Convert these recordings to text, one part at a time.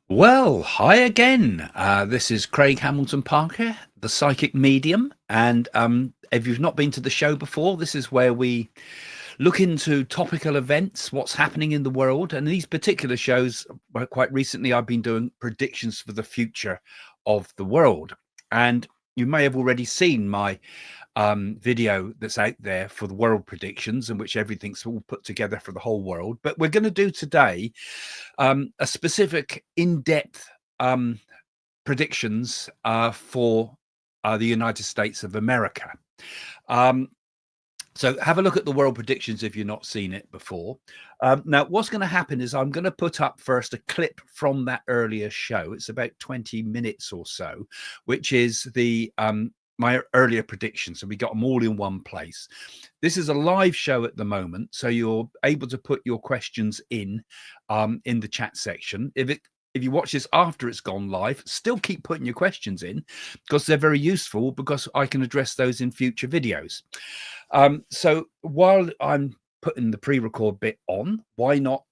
Well, hi again. This is Craig Hamilton Parker, the psychic medium. And if you've not been to the show before, this is where we look into topical events, what's happening in the world. And these particular shows, quite recently, I've been doing predictions for the future of the world. And you may have already seen my video that's out there for the world predictions, in which everything's all put together for the whole world. But we're going to do today a specific in-depth predictions for the United States of America. So have a look at the world predictions if you've not seen it before. Now, what's going to happen is I'm going to put up first a clip from that earlier show. It's about 20 minutes or so, which is the my earlier predictions. So we got them all in one place. This is a live show at the moment, so you're able to put your questions in the chat section. If you watch this after it's gone live, still keep putting your questions in, because they're very useful, because I can address those in future videos. So while I'm putting the pre-record bit on, why not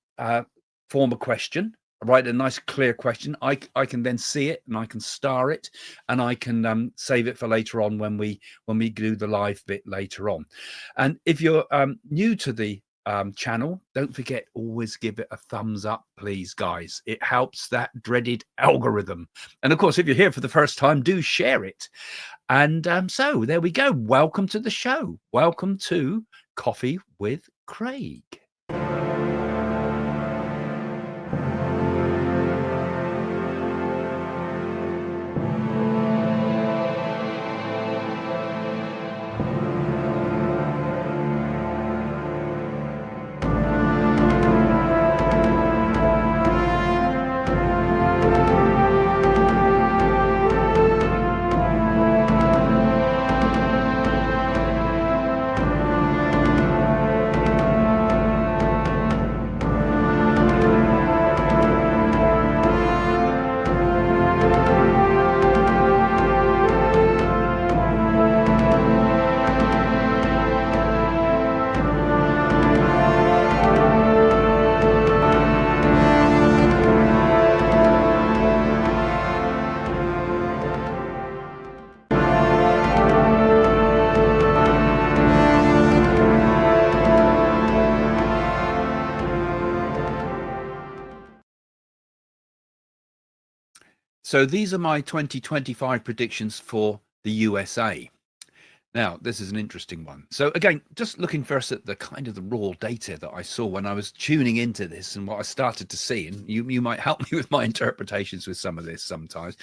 form a question? Write a nice clear question. I can then see it, and I can star it, and I can save it for later on when we do the live bit later on. And if you're new to the channel, don't forget, always give it a thumbs up, please, guys. It helps that dreaded algorithm. And of course, if you're here for the first time, do share it. And so there we go. Welcome to the show. Welcome to Coffee with Craig. So these are my 2025 predictions for the USA. Now, this is an interesting one. So again, just looking first at the kind of the raw data that I saw when I was tuning into this, and what I started to see, and you might help me with my interpretations with some of this sometimes.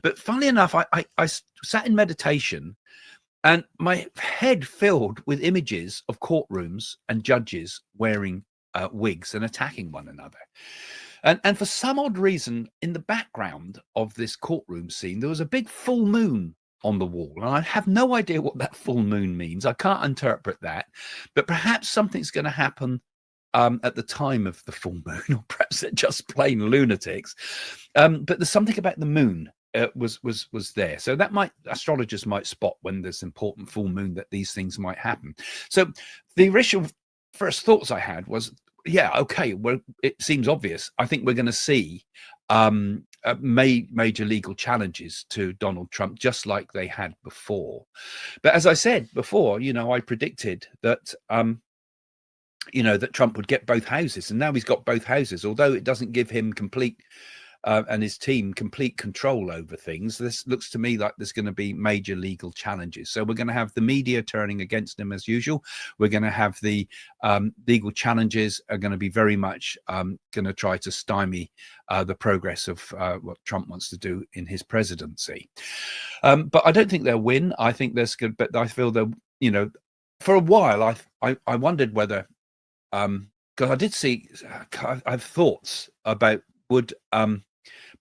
But funnily enough, I sat in meditation, and my head filled with images of courtrooms and judges wearing wigs and attacking one another. And for some odd reason, in the background of this courtroom scene, there was a big full moon on the wall. And I have no idea what that full moon means. I can't interpret that. But perhaps something's going to happen at the time of the full moon, or perhaps they're just plain lunatics. But there's something about the moon was there. So that astrologers might spot when there's important full moon that these things might happen. So the initial first thoughts I had was, yeah, okay, well, it seems obvious. I think we're going to see major legal challenges to Donald Trump, just like they had before. But as I said before, I predicted that that Trump would get both houses, and now he's got both houses. Although it doesn't give him complete and his team complete control over things, this looks to me like there's going to be major legal challenges. So we're going to have the media turning against him as usual. We're going to have the legal challenges are going to be very much going to try to stymie the progress of what Trump wants to do in his presidency. But I don't think they'll win. I think there's good, but I feel that, for a while I wondered whether, because I did see, I've thoughts about would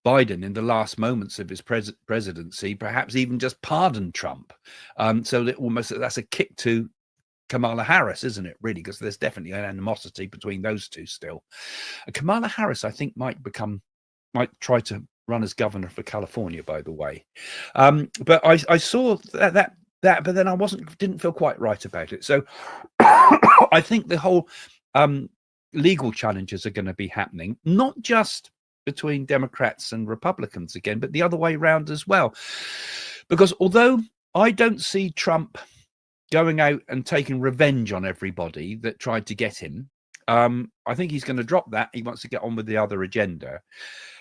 Biden, in the last moments of his presidency, perhaps even just pardon Trump. So that that's a kick to Kamala Harris, isn't it, really? Because there's definitely an animosity between those two still. Kamala Harris, I think, might try to run as governor for California, by the way. But I saw that, but then I didn't feel quite right about it. So I think the whole legal challenges are going to be happening, not just between Democrats and Republicans again, but the other way around as well. Because although I don't see Trump going out and taking revenge on everybody that tried to get him, I think he's going to drop that. He wants to get on with the other agenda.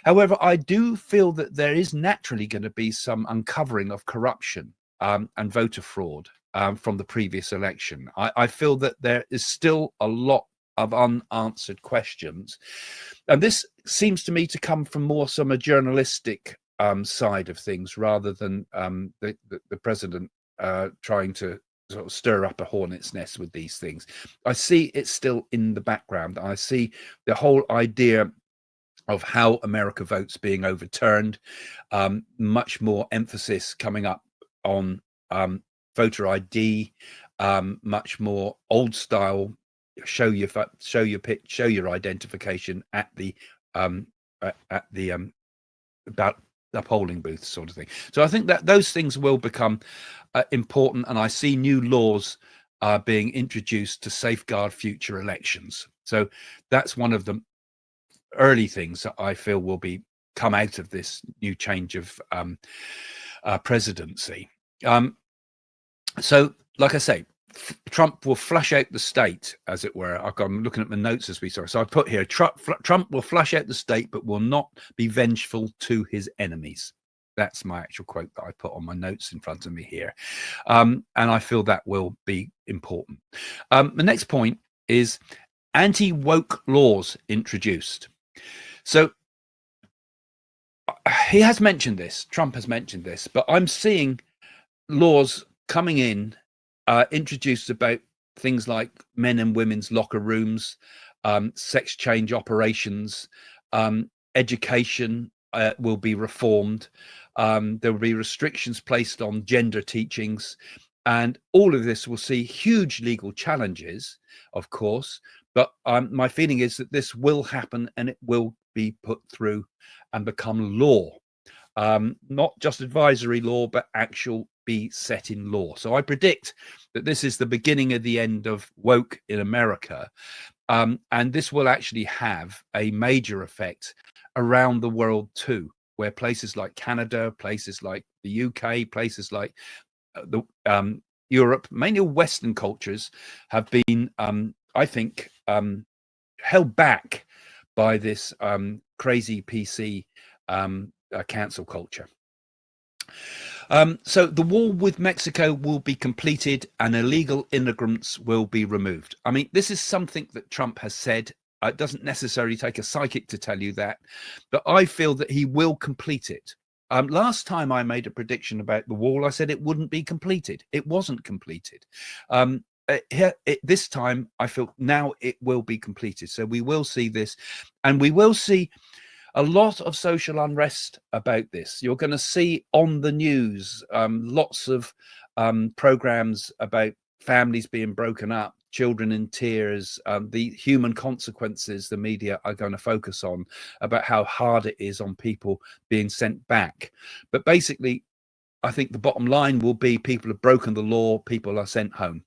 However, I do feel that there is naturally going to be some uncovering of corruption and voter fraud from the previous election. I feel that there is still a lot of unanswered questions. And this seems to me to come from more some a journalistic side of things rather than the president trying to sort of stir up a hornet's nest with these things. I see it still in the background. I see the whole idea of how America votes being overturned, much more emphasis coming up on voter ID, much more old style, show your pitch, show your identification at the about the polling booth sort of thing. So I think that those things will become important, and I see new laws being introduced to safeguard future elections. So that's one of the early things that I feel will be come out of this new change of presidency. So, like I say, Trump will flush out the state, as it were. I'm looking at my notes as we saw. So I put here, Trump will flush out the state, but will not be vengeful to his enemies. That's my actual quote that I put on my notes in front of me here. And I feel that will be important. The next point is anti-woke laws introduced. So he has mentioned this, Trump has mentioned this, but I'm seeing laws coming in introduced about things like men and women's locker rooms, sex change operations, education will be reformed. There will be restrictions placed on gender teachings, and all of this will see huge legal challenges, of course. But my feeling is that this will happen and it will be put through and become law, not just advisory law, but actual be set in law. So I predict that this is the beginning of the end of woke in America. And this will actually have a major effect around the world too, where places like Canada, places like the UK, places like Europe, mainly Western cultures have been, I think, held back by this crazy PC cancel culture. So the wall with Mexico will be completed and illegal immigrants will be removed. I mean, this is something that Trump has said. It doesn't necessarily take a psychic to tell you that, but I feel that he will complete it. Last time I made a prediction about the wall, I said it wouldn't be completed. It wasn't completed. This time, I feel now it will be completed. So we will see this, and we will see a lot of social unrest about this. You're going to see on the news lots of programs about families being broken up, children in tears, the human consequences the media are going to focus on, about how hard it is on people being sent back. But basically, I think the bottom line will be people have broken the law, people are sent home.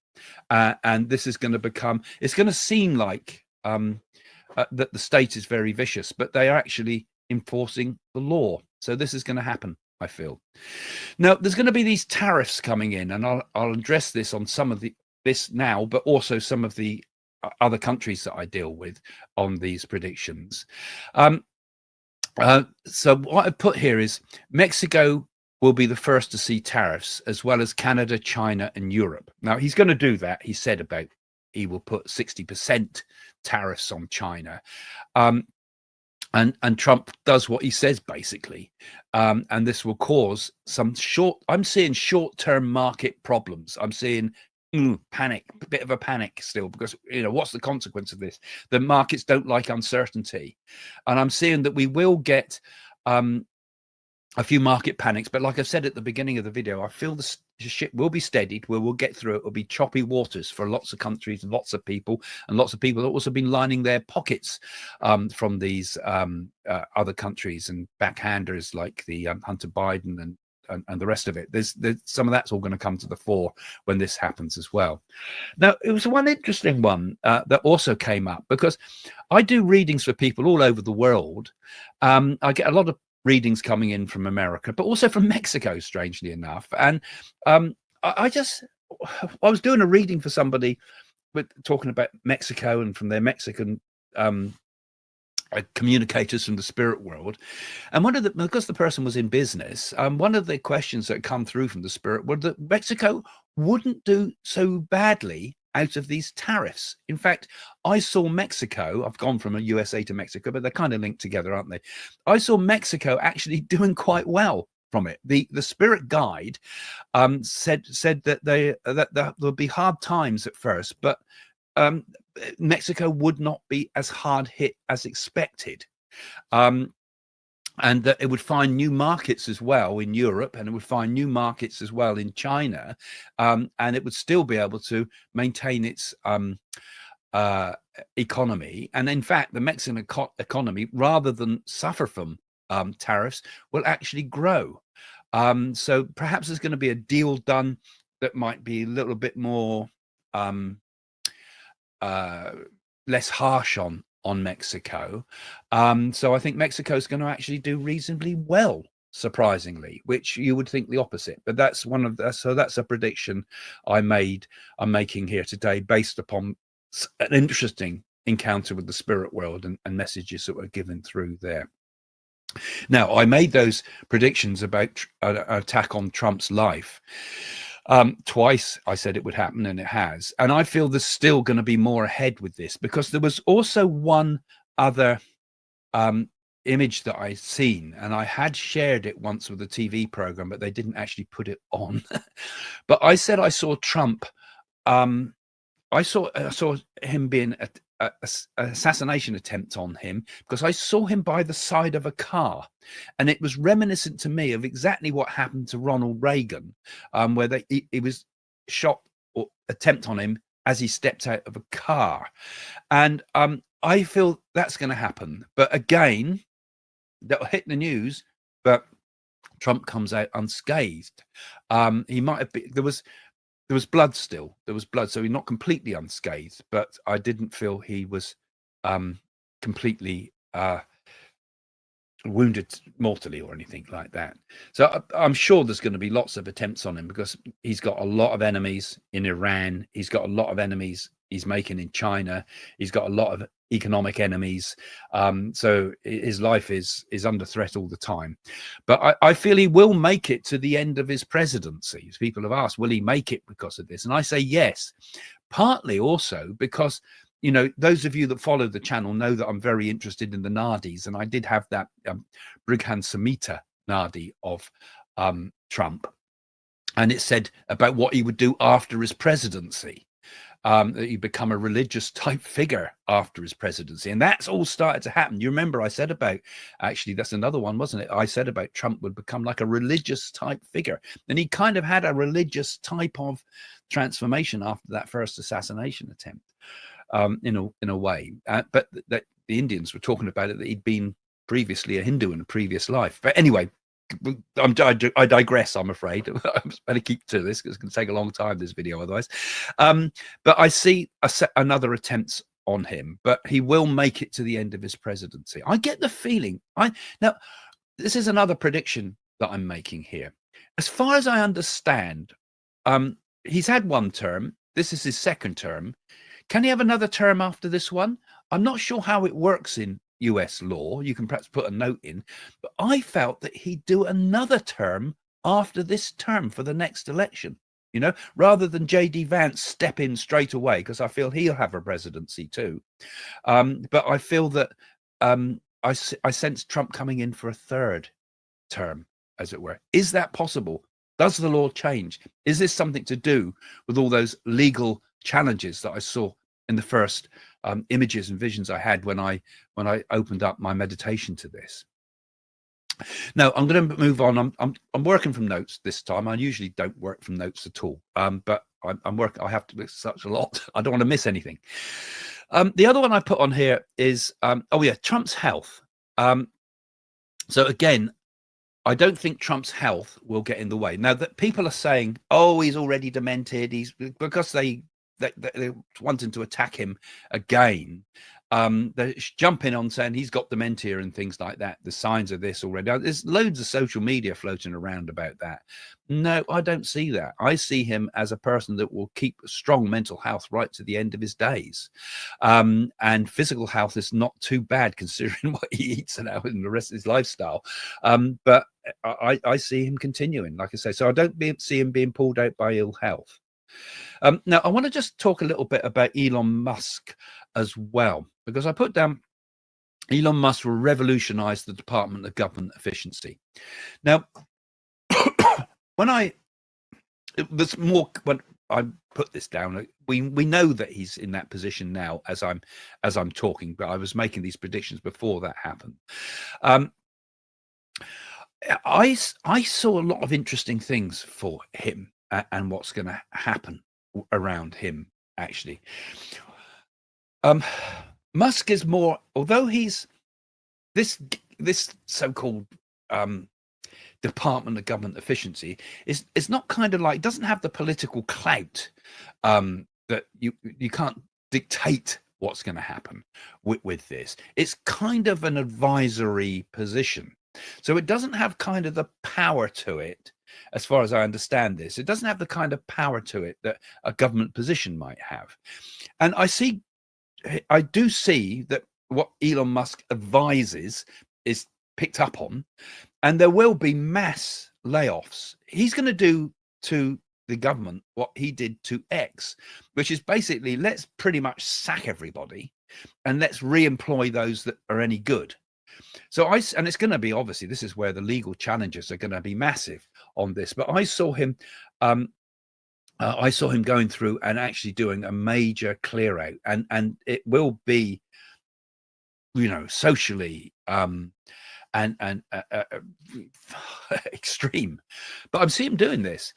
And this is going to become, it's going to seem like that the state is very vicious, but they are actually enforcing the law. So this is going to happen, I feel. Now, there's going to be these tariffs coming in, and I'll address this on some of this now, but also some of the other countries that I deal with on these predictions. So what I put here is Mexico will be the first to see tariffs, as well as Canada, China, and Europe. Now, he's going to do that. He said about he will put 60% tariffs on China. And Trump does what he says, basically. And this will cause some I'm seeing short-term market problems. I'm seeing panic, a bit of a panic still, because, you know, what's the consequence of this? The markets don't like uncertainty. And I'm seeing that we will get a few market panics, but like I said at the beginning of the video, I feel the ship will be steadied, where we'll get through it. It'll be choppy waters for lots of countries, lots of people, and lots of people have also been lining their pockets from these other countries and backhanders like the Hunter Biden and and the rest of it. There's some of that's all going to come to the fore when this happens as well. Now, it was one interesting one that also came up, because I do readings for people all over the world. I get a lot of readings coming in from America, but also from Mexico, strangely enough. And I was doing a reading for somebody talking about Mexico and from their Mexican communicators from the spirit world, and because the person was in business, one of the questions that come through from the spirit were that Mexico wouldn't do so badly out of these tariffs. In fact, I saw Mexico, I've gone from a USA to Mexico, but they're kind of linked together, aren't they? I saw Mexico actually doing quite well from it. The spirit guide said that there'll be hard times at first, but Mexico would not be as hard hit as expected, and that it would find new markets as well in Europe, and it would find new markets as well in China, and it would still be able to maintain its economy. And in fact, the Mexican economy, rather than suffer from tariffs, will actually grow. So perhaps there's going to be a deal done that might be a little bit more less harsh on Mexico. So I think Mexico is going to actually do reasonably well, surprisingly, which you would think the opposite. But that's that's a prediction I'm making here today, based upon an interesting encounter with the spirit world and messages that were given through there. Now, I made those predictions about an attack on Trump's life. Twice I said it would happen, and it has. And I feel there's still going to be more ahead with this, because there was also one other image that I'd seen, and I had shared it once with a TV program, but they didn't actually put it on. But I said I saw Trump. I saw him being an assassination attempt on him, because I saw him by the side of a car, and it was reminiscent to me of exactly what happened to Ronald Reagan, where it was shot or attempt on him as he stepped out of a car. And I feel that's going to happen, but again, that'll hit the news, but Trump comes out unscathed. He might have been, there was blood still. There was blood, so he's not completely unscathed, but I didn't feel he was completely wounded mortally or anything like that. So I'm sure there's going to be lots of attempts on him, because he's got a lot of enemies in Iran. He's got a lot of enemies he's making in China. He's got a lot of economic enemies. So his life is under threat all the time. But I feel he will make it to the end of his presidency. As people have asked, will he make it because of this? And I say yes, partly also because, you know, those of you that follow the channel know that I'm very interested in the Naadis, and I did have that Brighan Samhita Naadi of Trump, and it said about what he would do after his presidency. That he'd become a religious type figure after his presidency, and that's all started to happen. You remember I said about, actually that's another one, wasn't it? I said about Trump would become like a religious type figure, and he kind of had a religious type of transformation after that first assassination attempt, in a way. But that the Indians were talking about it, that he'd been previously a Hindu in a previous life. But anyway, I digress, I'm afraid. I better keep to this, because it's going to take a long time, this video, otherwise. But I see another attempt on him, but he will make it to the end of his presidency. I get the feeling. Now, this is another prediction that I'm making here. As far as I understand, he's had one term. This is his second term. Can he have another term after this one? I'm not sure how it works in US law. You can perhaps put a note in, but I felt that he'd do another term after this term for the next election, you know, rather than JD Vance step in straight away, because I feel he'll have a presidency too. But I feel that I sense Trump coming in for a third term, as it were. Is that possible? Does the law change? Is this something to do with all those legal challenges that I saw in the first images and visions I had when I opened up my meditation to this? Now I'm going to move on. I'm working from notes this time. I usually don't work from notes at all, but I'm working. I have to do such a lot. I don't want to miss anything. The other one I put on here is Trump's health. So again, I don't think Trump's health will get in the way. Now that people are saying, "Oh, he's already demented," he's because they're wanting to attack him again. They're jumping on saying he's got dementia and things like that. The signs of this already. There's loads of social media floating around about that. No, I don't see that. I see him as a person that will keep strong mental health right to the end of his days. And physical health is not too bad considering what he eats and the rest of his lifestyle. But I see him continuing, like I say. So I don't see him being pulled out by ill health. Now, I want to just talk a little bit about Elon Musk as well, because I put down Elon Musk will revolutionize the Department of Government Efficiency. Now, when I put this down, we know that he's in that position now as I'm talking, but I was making these predictions before that happened. I saw a lot of interesting things for him and what's going to happen around him, actually. Musk is more, although he's this so-called Department of Government Efficiency is not kind of like, doesn't have the political clout that you can't dictate what's going to happen with this. It's kind of an advisory position. So it doesn't have kind of the power to it, as far as I understand this. It doesn't have the kind of power to it that a government position might have. And I do see that what Elon Musk advises is picked up on, and there will be mass layoffs. He's going to do to the government what he did to X, which is basically, let's pretty much sack everybody and let's re-employ those that are any good. So and it's going to be, obviously, this is where the legal challenges are going to be massive on this. But I saw him going through and actually doing a major clear out, and it will be, socially and extreme. But I'm seeing him doing this.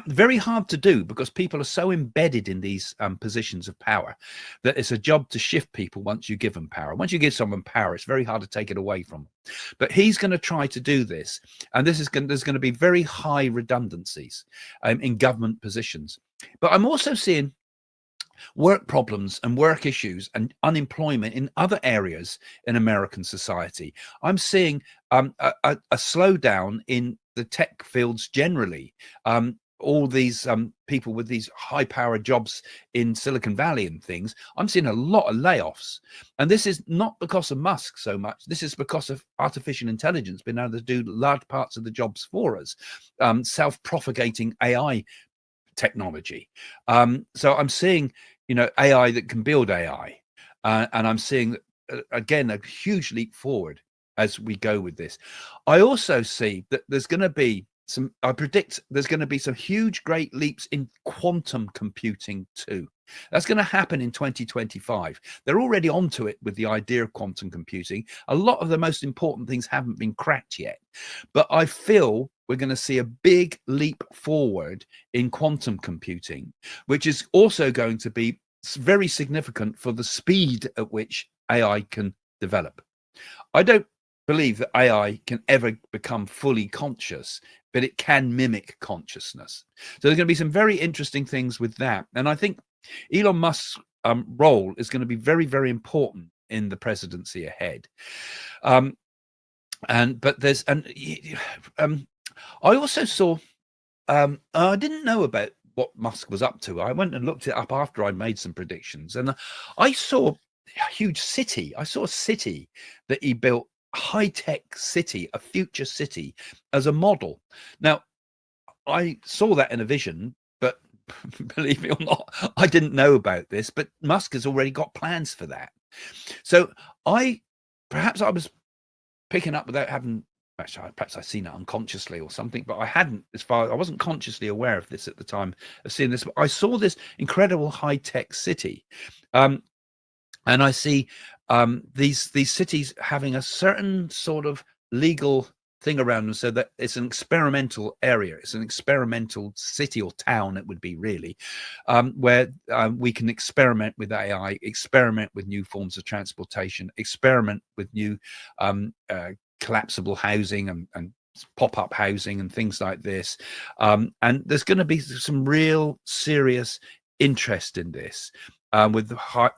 Very hard to do because people are so embedded in these positions of power that it's a job to shift people once you give them power. Once you give someone power, it's very hard to take it away from them. But he's going to try to do this, and there's going to be very high redundancies in government positions. But I'm also seeing work problems and work issues and unemployment in other areas in American society. I'm seeing a slowdown in the tech fields generally. All these people with these high-powered jobs in Silicon Valley and things, I'm seeing a lot of layoffs. And this is not because of Musk so much. This is because of artificial intelligence being able to do large parts of the jobs for us, self-propagating AI technology. So I'm seeing, AI that can build AI. And I'm seeing, again, a huge leap forward as we go with this. I also see that there's going to be I predict there's going to be some huge, great leaps in quantum computing too. That's going to happen in 2025. They're already onto it with the idea of quantum computing. A lot of the most important things haven't been cracked yet, but I feel we're going to see a big leap forward in quantum computing, which is also going to be very significant for the speed at which AI can develop. I don't believe that AI can ever become fully conscious, but it can mimic consciousness. So there's going to be some very interesting things with that. And I think Elon Musk's role is going to be very, very important in the presidency ahead. I also saw, I didn't know about what Musk was up to. I went and looked it up after I made some predictions, and I saw a huge city. I saw a city that he built, high-tech city, a future city, as a model. Now, I saw that in a vision, but believe me or not, I didn't know about this, but Musk has already got plans for that. So perhaps I was picking up without having, perhaps I've seen it unconsciously or something, but I hadn't, I wasn't consciously aware of this at the time of seeing this, but I saw this incredible high-tech city. And I see these cities having a certain sort of legal thing around them, so that it's an experimental area. It's an experimental city or town, it would be really, where we can experiment with AI, experiment with new forms of transportation, experiment with new collapsible housing and pop-up housing and things like this. And there's going to be some real serious interest in this. With the high,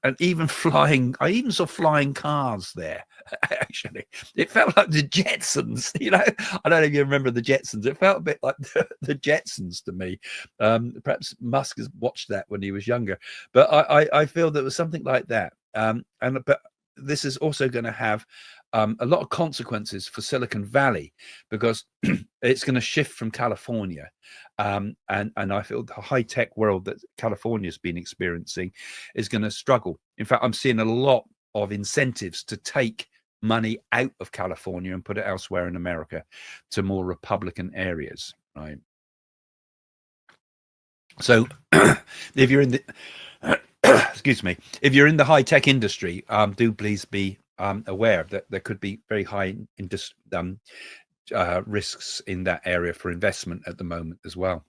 and even flying, I even saw flying cars there. Actually, it felt like the Jetsons. I don't know if you remember the Jetsons. It felt a bit like the Jetsons to me. Perhaps Musk has watched that when he was younger, but I feel there was something like that. But this is also going to have a lot of consequences for Silicon Valley, because it's going to shift from California. And I feel the high-tech world that California's been experiencing is going to struggle. In fact, I'm seeing a lot of incentives to take money out of California and put it elsewhere in America to more Republican areas, right? So if you're in the excuse me, if you're in the high-tech industry, do please be aware that there could be very high risks in that area for investment at the moment as well.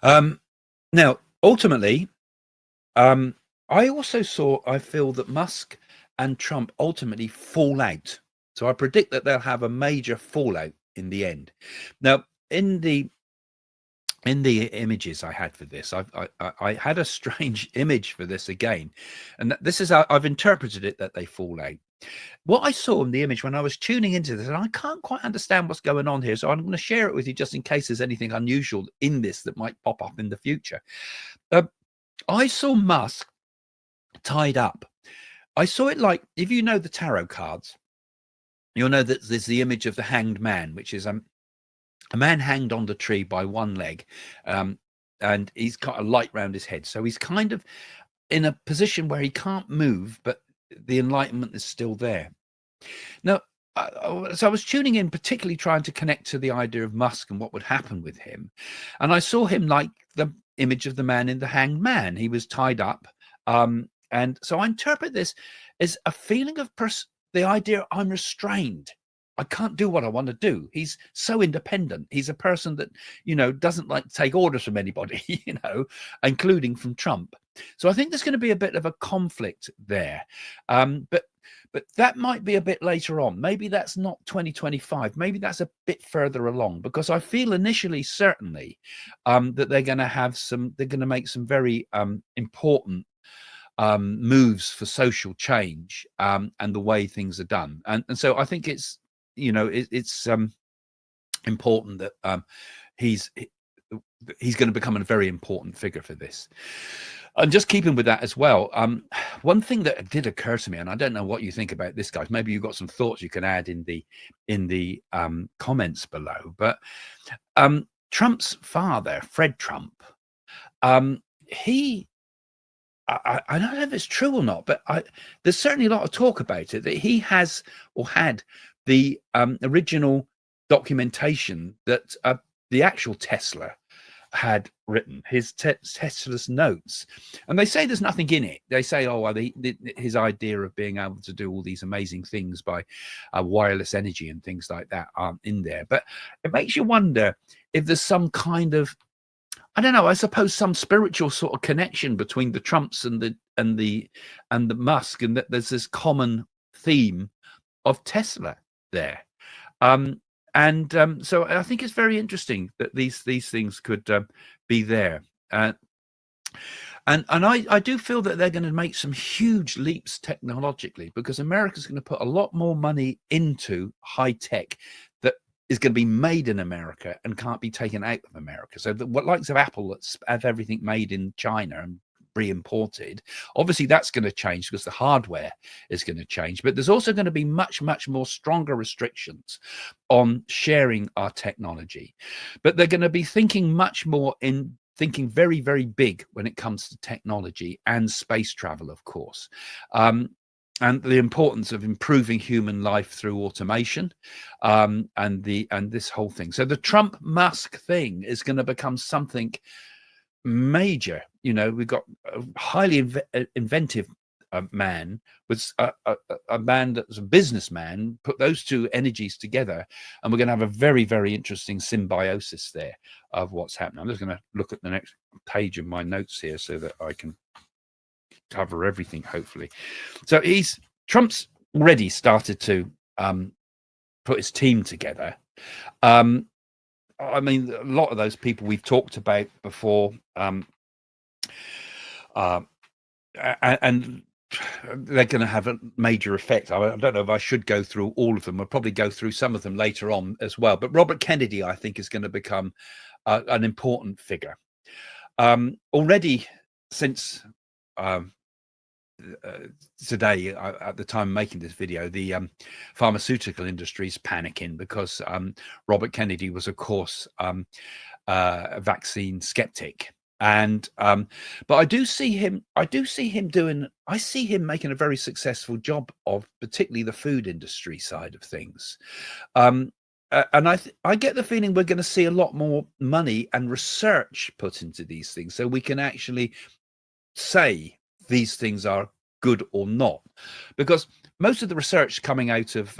Now, ultimately, I feel that Musk and Trump ultimately fall out. So I predict that they'll have a major fallout in the end. Now, in the images I had for this, I had a strange image for this again, and this is how I've interpreted it, that they fall out. What I saw in the image when I was tuning into this, and I can't quite understand what's going on here, so I'm going to share it with you just in case there's anything unusual in this that might pop up in the future. I saw Musk tied up. I saw it like, if you know the tarot cards, you'll know that there's the image of the hanged man, which is a man hanged on the tree by one leg, and he's got a light round his head. So he's kind of in a position where he can't move, but the enlightenment is still there. Now, so I was tuning in, particularly trying to connect to the idea of Musk and what would happen with him. And I saw him like the image of the man in the hanged man. He was tied up. And so I interpret this as a feeling of the idea, I'm restrained. I can't do what I want to do. He's so independent. He's a person that, doesn't like to take orders from anybody, including from Trump. So I think there's going to be a bit of a conflict there. But that might be a bit later on. Maybe that's not 2025. Maybe that's a bit further along, because I feel initially, certainly, that they're going to make some very important moves for social change, and the way things are done. And so I think it's, it's important that he's going to become a very important figure for this. And just keeping with that as well, one thing that did occur to me, and I don't know what you think about this, guys, maybe you've got some thoughts you can add in the comments below, but Trump's father, Fred Trump, he, I don't know if it's true or not, but there's certainly a lot of talk about it, that he has or had the original documentation that the actual Tesla had written, his Tesla's notes. And they say there's nothing in it. They say, his idea of being able to do all these amazing things by wireless energy and things like that aren't in there. But it makes you wonder if there's some kind of, I don't know, I suppose some spiritual sort of connection between the Trumps and the Musk, and that there's this common theme of Tesla there. So I think it's very interesting that these things could be there. And I do feel that they're going to make some huge leaps technologically, because America's going to put a lot more money into high tech that is going to be made in America and can't be taken out of America. So what likes of Apple that have everything made in China and pre-imported, obviously that's going to change because the hardware is going to change. But there's also going to be much more stronger restrictions on sharing our technology. But they're going to be thinking thinking very, very big when it comes to technology and space travel, of course. And the importance of improving human life through automation, and this whole thing. So the Trump Musk thing is going to become something major. We've got a highly inventive man with a man that's a businessman. Put those two energies together, and we're going to have a very, very interesting symbiosis there of what's happening. I'm just going to look at the next page of my notes here so that I can cover everything, hopefully. So Trump's already started to put his team together. I mean, a lot of those people we've talked about before, and they're going to have a major effect. I don't know if I should go through all of them. I'll probably go through some of them later on as well. But Robert Kennedy, I think, is going to become an important figure. Already since today, at the time of making this video, the pharmaceutical industry is panicking because Robert Kennedy was, of course, a vaccine skeptic. And but I see him making a very successful job of particularly the food industry side of things. And I get the feeling we're going to see a lot more money and research put into these things, so we can actually say these things are good or not, because most of the research coming out of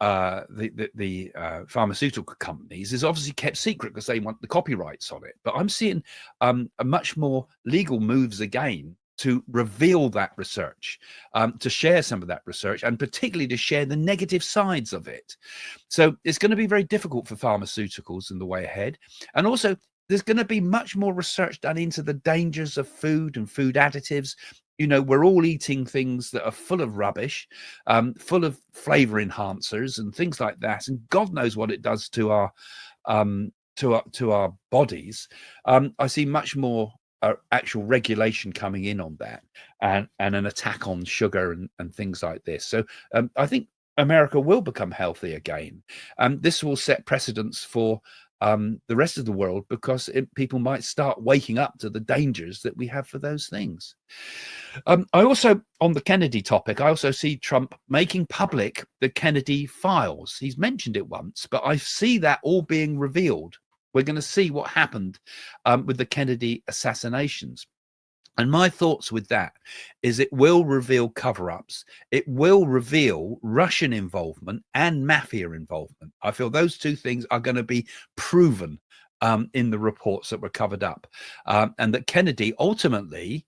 the pharmaceutical companies is obviously kept secret because they want the copyrights on it. But I'm seeing a much more legal moves again to reveal that research, to share some of that research, and particularly to share the negative sides of it. So it's going to be very difficult for pharmaceuticals in the way ahead. And also, there's going to be much more research done into the dangers of food and food additives. You know, we're all eating things that are full of rubbish, full of flavor enhancers and things like that, and God knows what it does to our bodies. I see much more actual regulation coming in on that, and an attack on sugar and things like this. So I think America will become healthy again, and this will set precedents for the rest of the world, because people might start waking up to the dangers that we have for those things. I also, on the Kennedy topic, I also see Trump making public the Kennedy files. He's mentioned it once, but I see that all being revealed. We're going to see what happened with the Kennedy assassinations. And my thoughts with that is it will reveal cover-ups. It will reveal Russian involvement and mafia involvement. I feel those two things are going to be proven in the reports that were covered up, and that Kennedy ultimately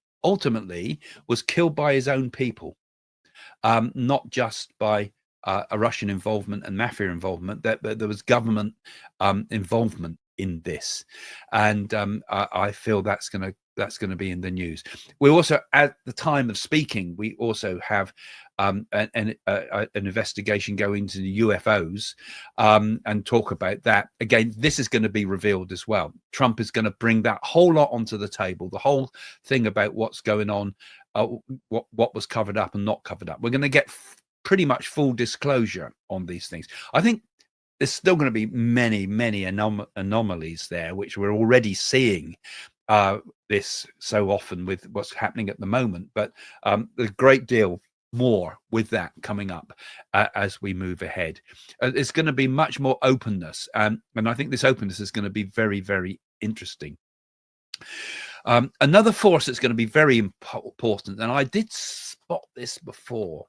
was killed by his own people, not just by a Russian involvement and mafia involvement. That there was government involvement in this, and I feel that's going to be in the news. We also, at the time of speaking, we also have an investigation going into the UFOs, and talk about that. Again, this is going to be revealed as well. Trump is going to bring that whole lot onto the table, the whole thing about what's going on, what was covered up and not covered up. We're going to get pretty much full disclosure on these things. I think there's still going to be many anomalies there, which we're already seeing this so often with what's happening at the moment, but a great deal more with that coming up as we move ahead. It's going to be much more openness, and I think this openness is going to be very, very interesting. Another force that's going to be very important, and I did spot this before,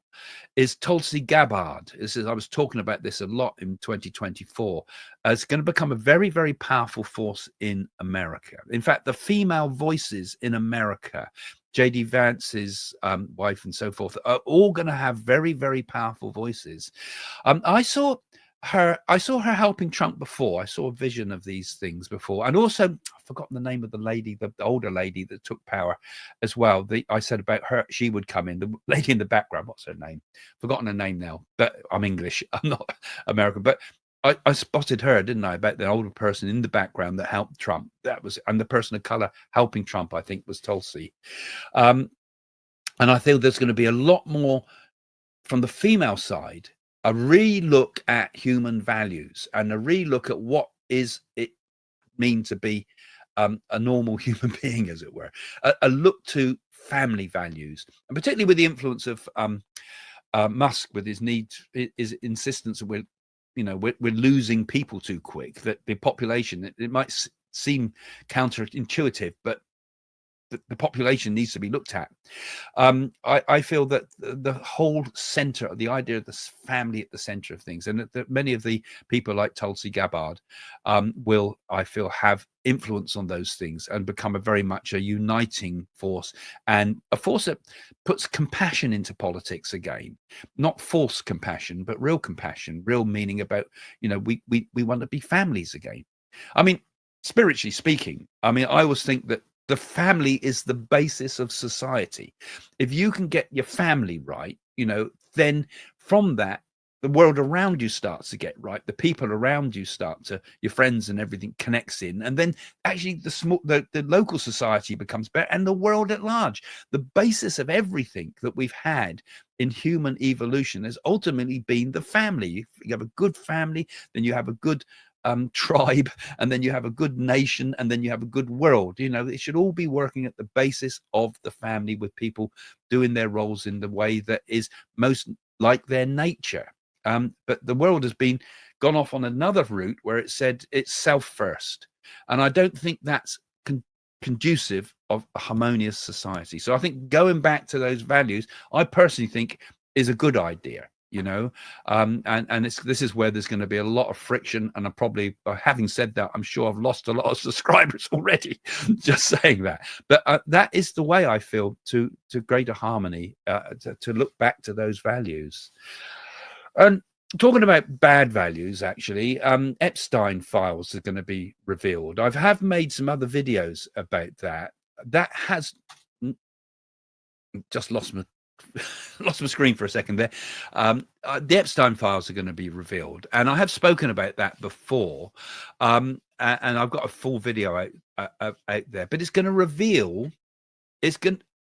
is Tulsi Gabbard. I was talking about this a lot in 2024. It's going to become a very, very powerful force in America. In fact, the female voices in America, J.D. Vance's wife and so forth, are all going to have very, very powerful voices. I saw her helping Trump before. I saw a vision of these things before, and also I've forgotten the name of the lady, the older lady that took power as well. I said about her, she would come in, the lady in the background. What's her name? Forgotten her name now, but I'm English, I'm not American. But I spotted her, didn't I, about the older person in the background that helped Trump. That was, and the person of color helping Trump, I think, was Tulsi. And I feel there's going to be a lot more from the female side, a re-look at human values and a re-look at what is it mean to be a normal human being, as it were, a look to family values, and particularly with the influence of Musk, with his his insistence that we're losing people too quick, that the population, it might seem counterintuitive, but the population needs to be looked at. I feel that the whole center, the idea of this family at the center of things, and that many of the people like Tulsi Gabbard will, I feel, have influence on those things and become a very much a uniting force, and a force that puts compassion into politics again, not false compassion, but real compassion, real meaning about, we want to be families again. I mean, spiritually speaking, I mean, I always think that the family is the basis of society. If you can get your family right, then from that, the world around you starts to get right. The people around you start to, your friends and everything connects in. And then actually the local society becomes better, and the world at large. The basis of everything that we've had in human evolution has ultimately been the family. You have a good family, then you have a good tribe, and then you have a good nation, and then you have a good world. It should all be working at the basis of the family, with people doing their roles in the way that is most like their nature. But the world has gone off on another route where it said it's self first, and I don't think that's conducive of a harmonious society. So I think going back to those values, I personally think, is a good idea. And this is where there's going to be a lot of friction, and I probably, having said that, I'm sure I've lost a lot of subscribers already just saying that. But that is the way I feel to greater harmony, to look back to those values. And talking about bad values, actually, Epstein files are going to be revealed. I have made some other videos about that. That has just lost my screen for a second there. The Epstein files are going to be revealed, and I have spoken about that before, and I've got a full video out there. But it's going to reveal.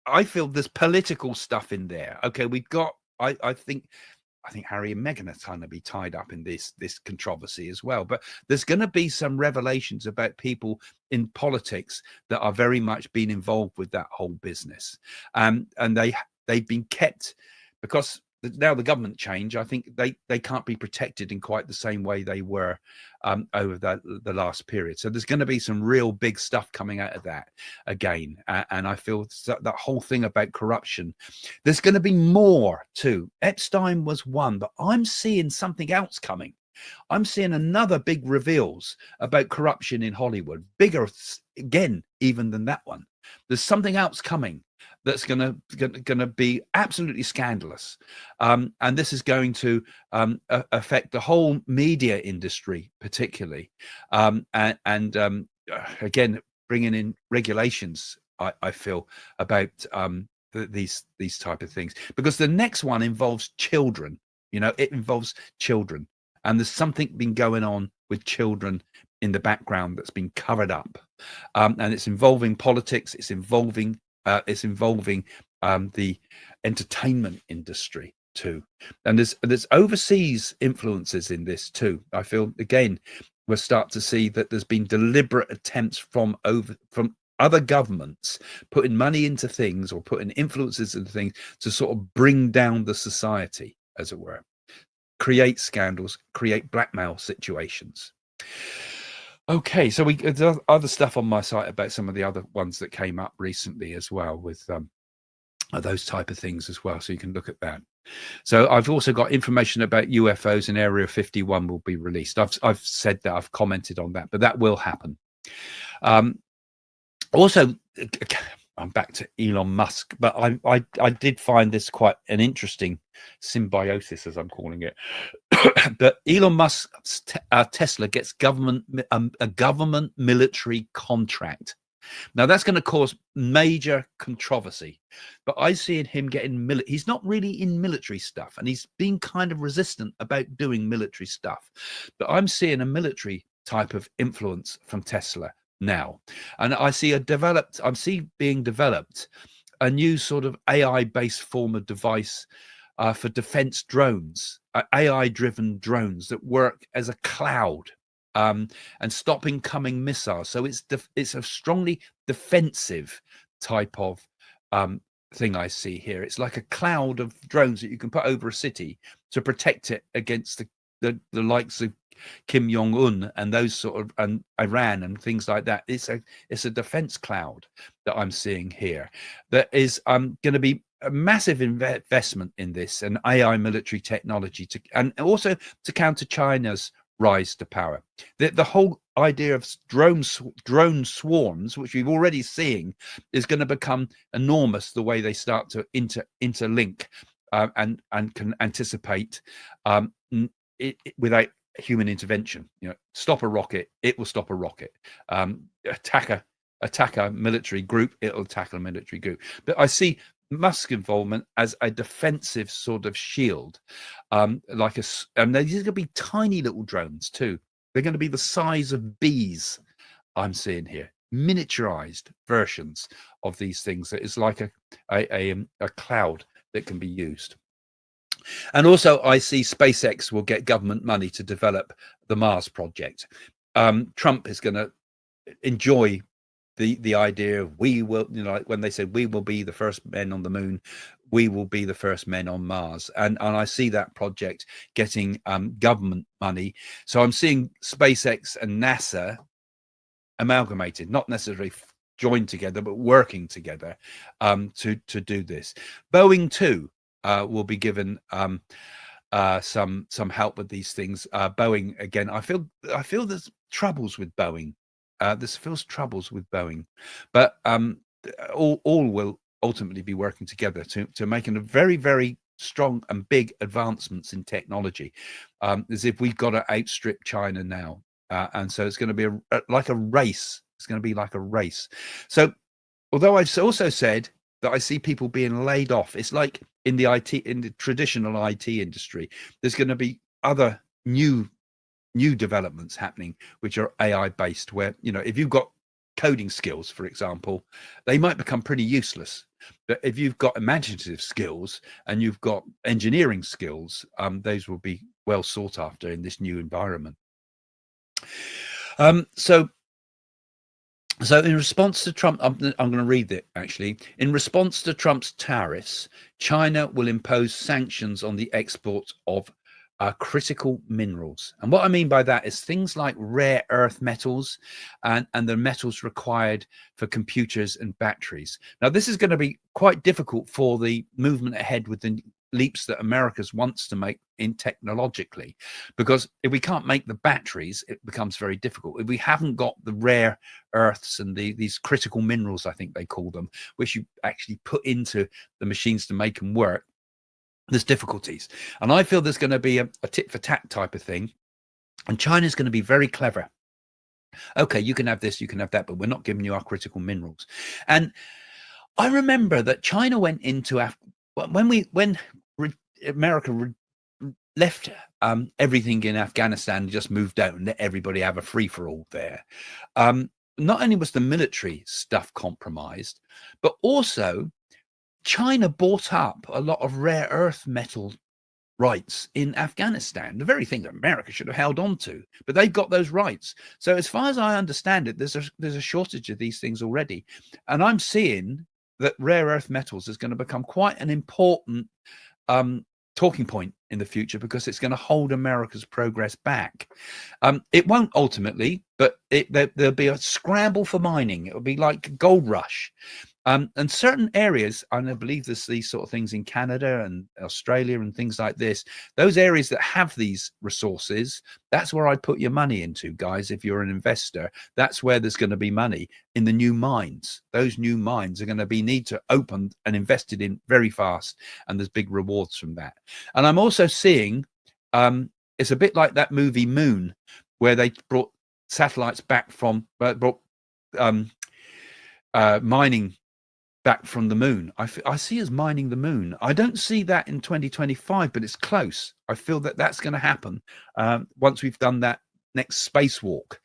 I feel there's political stuff in there. Okay, we've got. I think Harry and Meghan are going to be tied up in this controversy as well. But there's going to be some revelations about people in politics that are very much being involved with that whole business, and they've been kept, because now the government change. I think they can't be protected in quite the same way they were over the last period. So there's going to be some real big stuff coming out of that again. And I feel that whole thing about corruption, there's going to be more too. Epstein was one, but I'm seeing something else coming. I'm seeing another big reveals about corruption in Hollywood, bigger again even than that one. There's something else coming that's going to be absolutely scandalous, and this is going to affect the whole media industry, particularly, and again, bringing in regulations. I feel about these type of things, because the next one involves children. It involves children, and there's something been going on with children in the background that's been covered up, and it's involving politics. It's involving the entertainment industry too, and there's overseas influences in this too. I feel again we'll start to see that there's been deliberate attempts from other governments putting money into things, or putting influences into things, to sort of bring down the society, as it were, create scandals, create blackmail situations. Okay, so there's other stuff on my site about some of the other ones that came up recently as well, with those type of things as well, so you can look at that. So I've also got information about UFOs, and Area 51 will be released. I've said that, I've commented on that, but that will happen. Also, I'm back to Elon Musk, but I did find this quite an interesting symbiosis, as I'm calling it. But Elon Musk's Tesla gets a government military contract. Now that's going to cause major controversy, but I see in him getting he's not really in military stuff, and he's been kind of resistant about doing military stuff. But I'm seeing a military type of influence from Tesla now, and I see being developed a new sort of AI-based form of device for defense drones, AI-driven drones that work as a cloud, and stop incoming missiles. So it's a strongly defensive type of thing I see here. It's like a cloud of drones that you can put over a city to protect it against the likes of Kim Jong-un and those sort of, and Iran and things like that. It's a defense cloud that I'm seeing here. That is going to be a massive investment in this and AI military technology and also to counter China's rise to power. The whole idea of drone swarms, which we've already seeing, is going to become enormous the way they start to interlink and can anticipate without human intervention. Stop a rocket, it will stop a rocket. Attack a military group, it'll attack a military group. But I see Musk involvement as a defensive sort of shield, and these are going to be tiny little drones too. They're going to be the size of bees. I'm seeing here miniaturized versions of these things. It's like a cloud that can be used. And also, I see SpaceX will get government money to develop the Mars project. Trump is going to enjoy the idea of we will, like when they said we will be the first men on the moon, we will be the first men on Mars, and I see that project getting government money. So I'm seeing SpaceX and NASA amalgamated, not necessarily joined together, but working together to do this. Boeing too will be given some help with these things. Boeing again, I feel there's troubles with Boeing. Troubles with Boeing, but all will ultimately be working together to making a very, very strong and big advancements in technology, as if we've got to outstrip China now, and so it's going to be like a race. It's going to be like a race. So, although I've also said that I see people being laid off, it's like in the traditional IT industry, there's going to be other new developments happening which are AI based, where if you've got coding skills, for example, they might become pretty useless, but if you've got imaginative skills and you've got engineering skills, those will be well sought after in this new environment. So in response to Trump, I'm going to read it actually. In response to Trump's tariffs, China will impose sanctions on the export of critical minerals. And what I mean by that is things like rare earth metals and the metals required for computers and batteries. Now, this is going to be quite difficult for the movement ahead with the leaps that America wants to make in technologically, because if we can't make the batteries, it becomes very difficult. If we haven't got the rare earths and these critical minerals, I think they call them, which you actually put into the machines to make them work, there's difficulties. And I feel there's going to be a tit for tat type of thing, and China's going to be very clever. Okay, you can have this, you can have that, but we're not giving you our critical minerals. And I remember that China went into when America left everything in Afghanistan and just moved out and let everybody have a free-for-all there. Not only was the military stuff compromised, but also China bought up a lot of rare earth metal rights in Afghanistan, the very thing that America should have held on to, but they've got those rights. So as far as I understand it, there's a shortage of these things already. And I'm seeing that rare earth metals is going to become quite an important talking point in the future, because it's going to hold America's progress back. It won't ultimately, but there'll be a scramble for mining. It'll be like a gold rush. And certain areas, and I believe there's these sort of things in Canada and Australia and things like this, those areas that have these resources, that's where I'd put your money into, guys. If you're an investor, that's where there's going to be money in the new mines. Those new mines are going to need to open and invested in very fast, and there's big rewards from that. And I'm also seeing, it's a bit like that movie Moon, where they brought satellites back from, mining back from the moon. I see us mining the moon. I don't see that in 2025, but it's close. I feel that that's going to happen once we've done that next spacewalk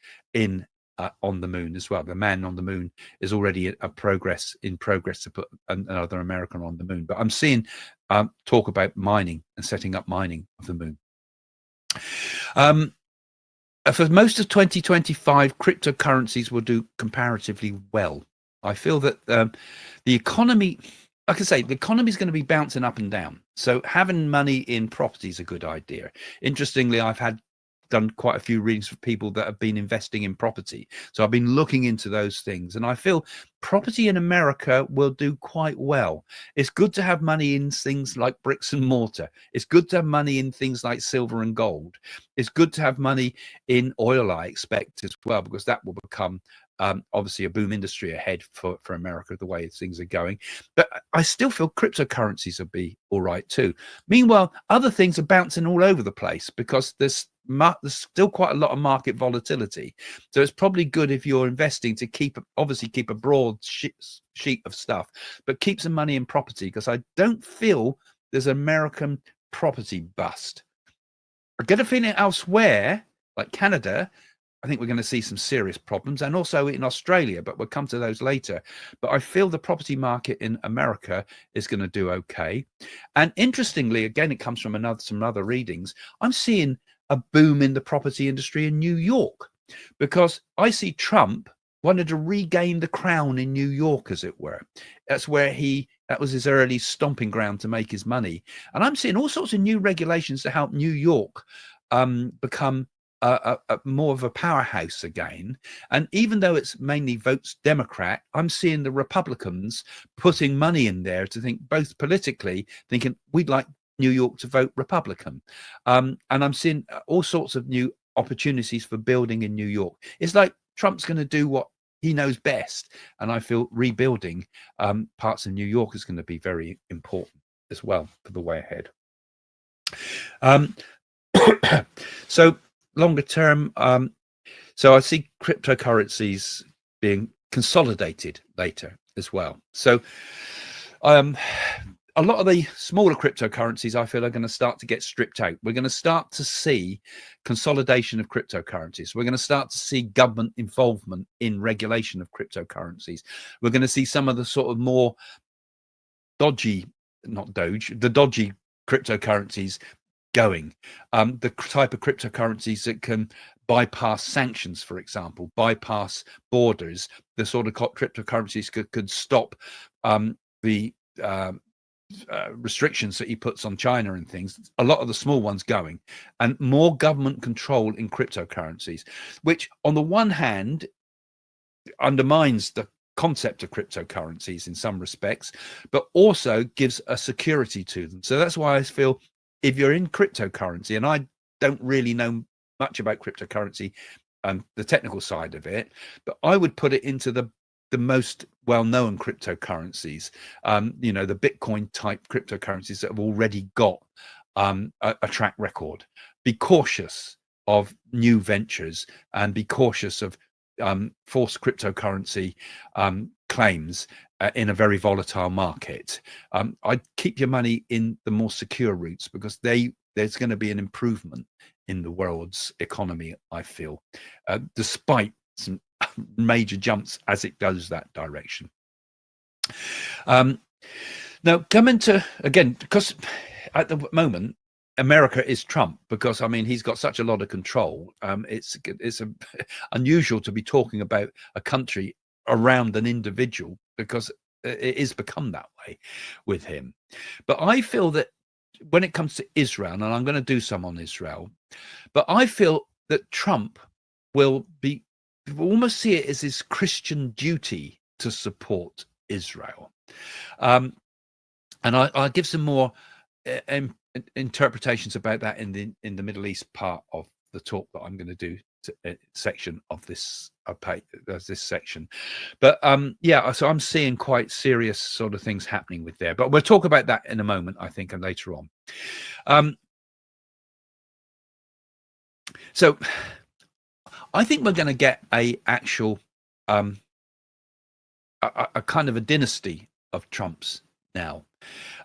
on the moon as well. The man on the moon is already in progress to put another American on the moon. But I'm seeing talk about mining and setting up mining of the moon. For most of 2025, cryptocurrencies will do comparatively well. I feel that the economy, like I say, the economy is going to be bouncing up and down. So having money in property is a good idea. Interestingly, I've had done quite a few readings for people that have been investing in property. So I've been looking into those things, and I feel property in America will do quite well. It's good to have money in things like bricks and mortar. It's good to have money in things like silver and gold. It's good to have money in oil, I expect, as well, because that will become obviously a boom industry ahead for America, the way things are going. But I still feel cryptocurrencies will be all right too. Meanwhile, other things are bouncing all over the place because there's still quite a lot of market volatility. So it's probably good if you're investing to keep a broad sheet of stuff, but keep some money in property, because I don't feel there's an American property bust. I get a feeling elsewhere, like Canada, I think we're going to see some serious problems, and also in Australia, but we'll come to those later. But I feel the property market in America is going to do okay. And interestingly, again, it comes from some other readings. I'm seeing a boom in the property industry in New York, because I see Trump wanted to regain the crown in New York, as it were. That's where that was his early stomping ground to make his money. And I'm seeing all sorts of new regulations to help New York become more of a powerhouse again. And even though it's mainly votes Democrat, I'm seeing the Republicans putting money in there to think, both politically, thinking we'd like New York to vote Republican. And I'm seeing all sorts of new opportunities for building in New York. It's like Trump's going to do what he knows best. And I feel rebuilding parts of New York is going to be very important as well for the way ahead. So longer term, so I see cryptocurrencies being consolidated later as well. So a lot of the smaller cryptocurrencies, I feel, are going to start to get stripped out. We're going to start to see consolidation of cryptocurrencies. We're going to start to see government involvement in regulation of cryptocurrencies. We're going to see some of the sort of more dodgy cryptocurrencies going, the type of cryptocurrencies that can bypass sanctions, for example, bypass borders, the sort of cryptocurrencies could stop the restrictions that he puts on China and things. A lot of the small ones going, and more government control in cryptocurrencies, which on the one hand undermines the concept of cryptocurrencies in some respects, but also gives a security to them. So that's why I feel, if you're in cryptocurrency, and I don't really know much about cryptocurrency and the technical side of it, but I would put it into the most well-known cryptocurrencies, the Bitcoin type cryptocurrencies that have already got a track record. Be cautious of new ventures, and be cautious of false cryptocurrency claims in a very volatile market. I'd keep your money in the more secure routes, because there's going to be an improvement in the world's economy, I feel, despite some major jumps as it goes that direction. Now, coming to, again, because at the moment, America is Trump, because he's got such a lot of control. It's unusual to be talking about a country around an individual, because it has become that way with him. But I feel that when it comes to Israel, and I'm going to do some on Israel, but I feel that Trump will almost see it as his Christian duty to support Israel. And I'll give some more interpretations about that in the Middle East part of the talk that I'm going to do section of this section. But so I'm seeing quite serious sort of things happening with there, but we'll talk about that in a moment, I think, and later on. So I think we're going to get a actual a kind of a dynasty of Trumps now.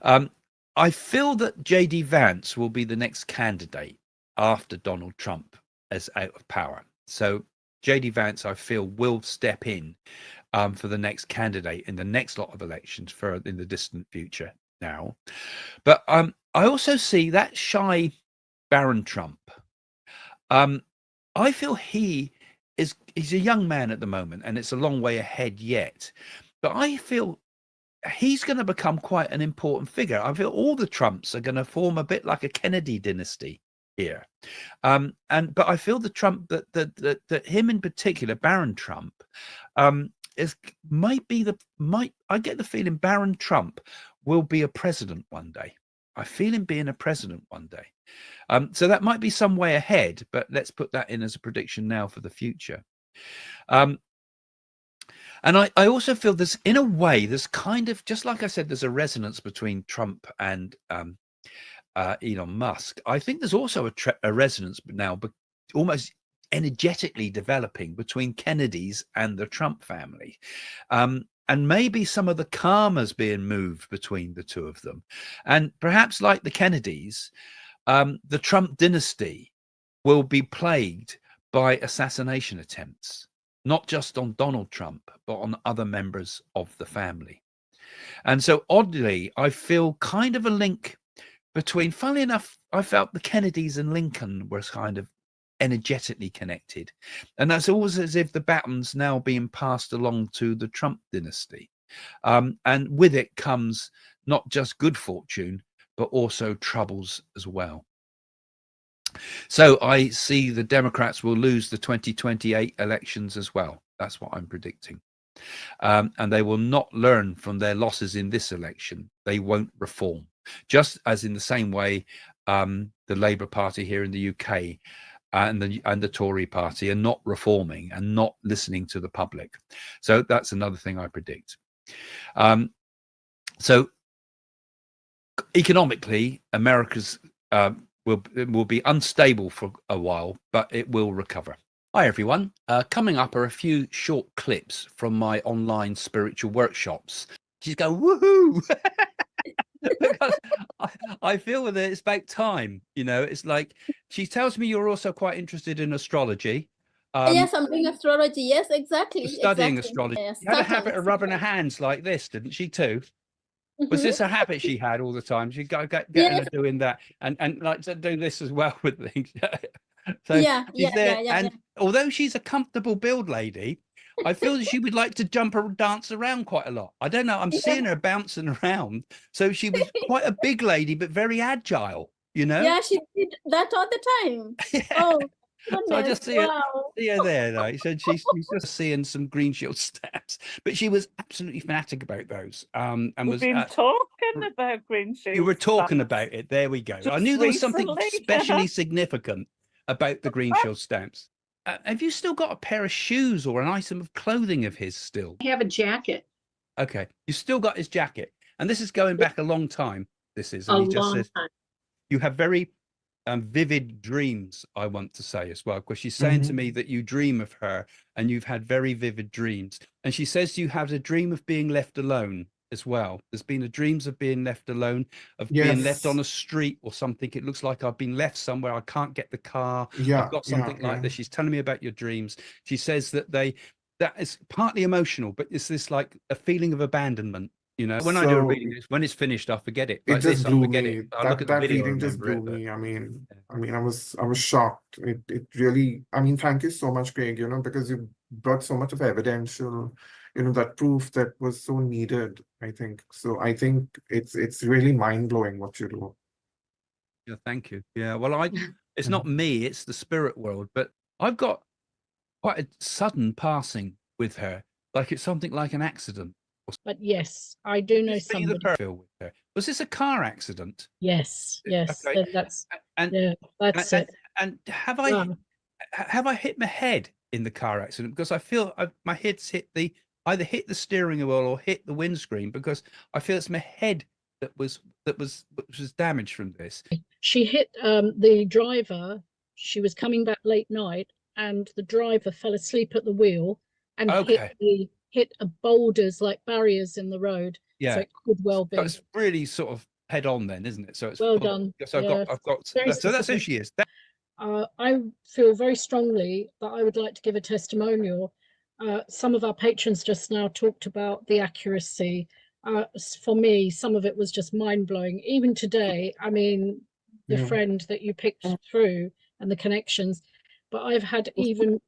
I feel that JD Vance will be the next candidate after Donald Trump is out of power. So JD Vance, I feel, will step in for the next candidate in the next lot of elections in the distant future now. But I also see that shy Baron Trump. I feel he's a young man at the moment, and it's a long way ahead yet. But I feel he's going to become quite an important figure. I feel all the Trumps are going to form a bit like a Kennedy dynasty here. But I feel that him in particular, Baron Trump, I get the feeling Baron Trump will be a president one day. I feel him being a president one day. So that might be some way ahead, but let's put that in as a prediction now for the future. And I also feel there's, in a way, there's kind of, just like I said, there's a resonance between Trump and Elon Musk. I think there's also a resonance now, but almost energetically developing between Kennedys and the Trump family. And maybe some of the karma's being moved between the two of them. And perhaps like the Kennedys, the Trump dynasty will be plagued by assassination attempts, not just on Donald Trump, but on other members of the family. And so oddly, I feel kind of a link between, funnily enough, I felt the Kennedys and Lincoln were kind of energetically connected. And that's always as if the baton's now being passed along to the Trump dynasty. And with it comes not just good fortune, but also troubles as well. So I see the Democrats will lose the 2028 elections as well. That's what I'm predicting. And they will not learn from their losses in this election. They won't reform. Just as in the same way, the Labour Party here in the UK and the Tory Party are not reforming and not listening to the public. So that's another thing I predict. So economically, America's will be unstable for a while, but it will recover. Hi everyone. Coming up are a few short clips from my online spiritual workshops. She's going woohoo. Because I feel that it's about time, you know. It's like she tells me you're also quite interested in astrology. Yes, I'm doing astrology. Yes, exactly. Studying astrology. Yes, She had a habit of rubbing her hands like this, didn't she too? Was this a habit she had all the time? She got getting her doing that and like to do this as well with things. So she's there. And although she's a comfortable build lady, I feel that she would like to jump or dance around quite a lot. I don't know. I'm seeing her bouncing around. So she was quite a big lady, but very agile, you know? Yeah, she did that all the time. Oh, goodness. So I just see her there, though. So she's just seeing some green shield stamps, but she was absolutely fanatic about those. And We've been talking about green shield. You were talking about it. There we go. I knew there was something especially significant about the green shield stamps. Have you still got a pair of shoes or an item of clothing of his still? I have a jacket. Okay, you still got his jacket, and this is going back a long time. This is, and he just says, time. You have very vivid dreams, I want to say as well, because she's saying to me that you dream of her and you've had very vivid dreams. And she says you have a dream of being left alone as well. There's been a dreams of being left alone, of being left on a street or something. It looks like I've been left somewhere. I can't get the car. I've got something like this. She's telling me about your dreams. She says that that is partly emotional, but it's this like a feeling of abandonment. You know, when I do a reading, when it's finished, I forget it. Like it just blew me. That reading just blew me. I mean, I was shocked. It really. I mean, thank you so much, Craig. You know, because you brought so much of evidential, you know, that proof that was so needed. I think so. I think it's really mind blowing what you do. Yeah, thank you. Yeah, well, it's not me. It's the spirit world. But I've got quite a sudden passing with her, like it's something like an accident. But yes, I do know somebody. With her. Was this a car accident? Yes, yes. Okay. That's that's it. And have I hit my head in the car accident? Because I feel my head's either hit the steering wheel or hit the windscreen, because I feel it's my head that was damaged from this. She hit the driver. She was coming back late night, and the driver fell asleep at the wheel and hit boulders, like barriers in the road. Yeah, so it could well be. So it's really sort of head on then, isn't it? So it's well done. So I've got so that's who she is. I feel very strongly that I would like to give a testimonial. Some of our patrons just now talked about the accuracy. For me, some of it was just mind-blowing. Even today, I mean, the friend that you picked through and the connections, but I've had even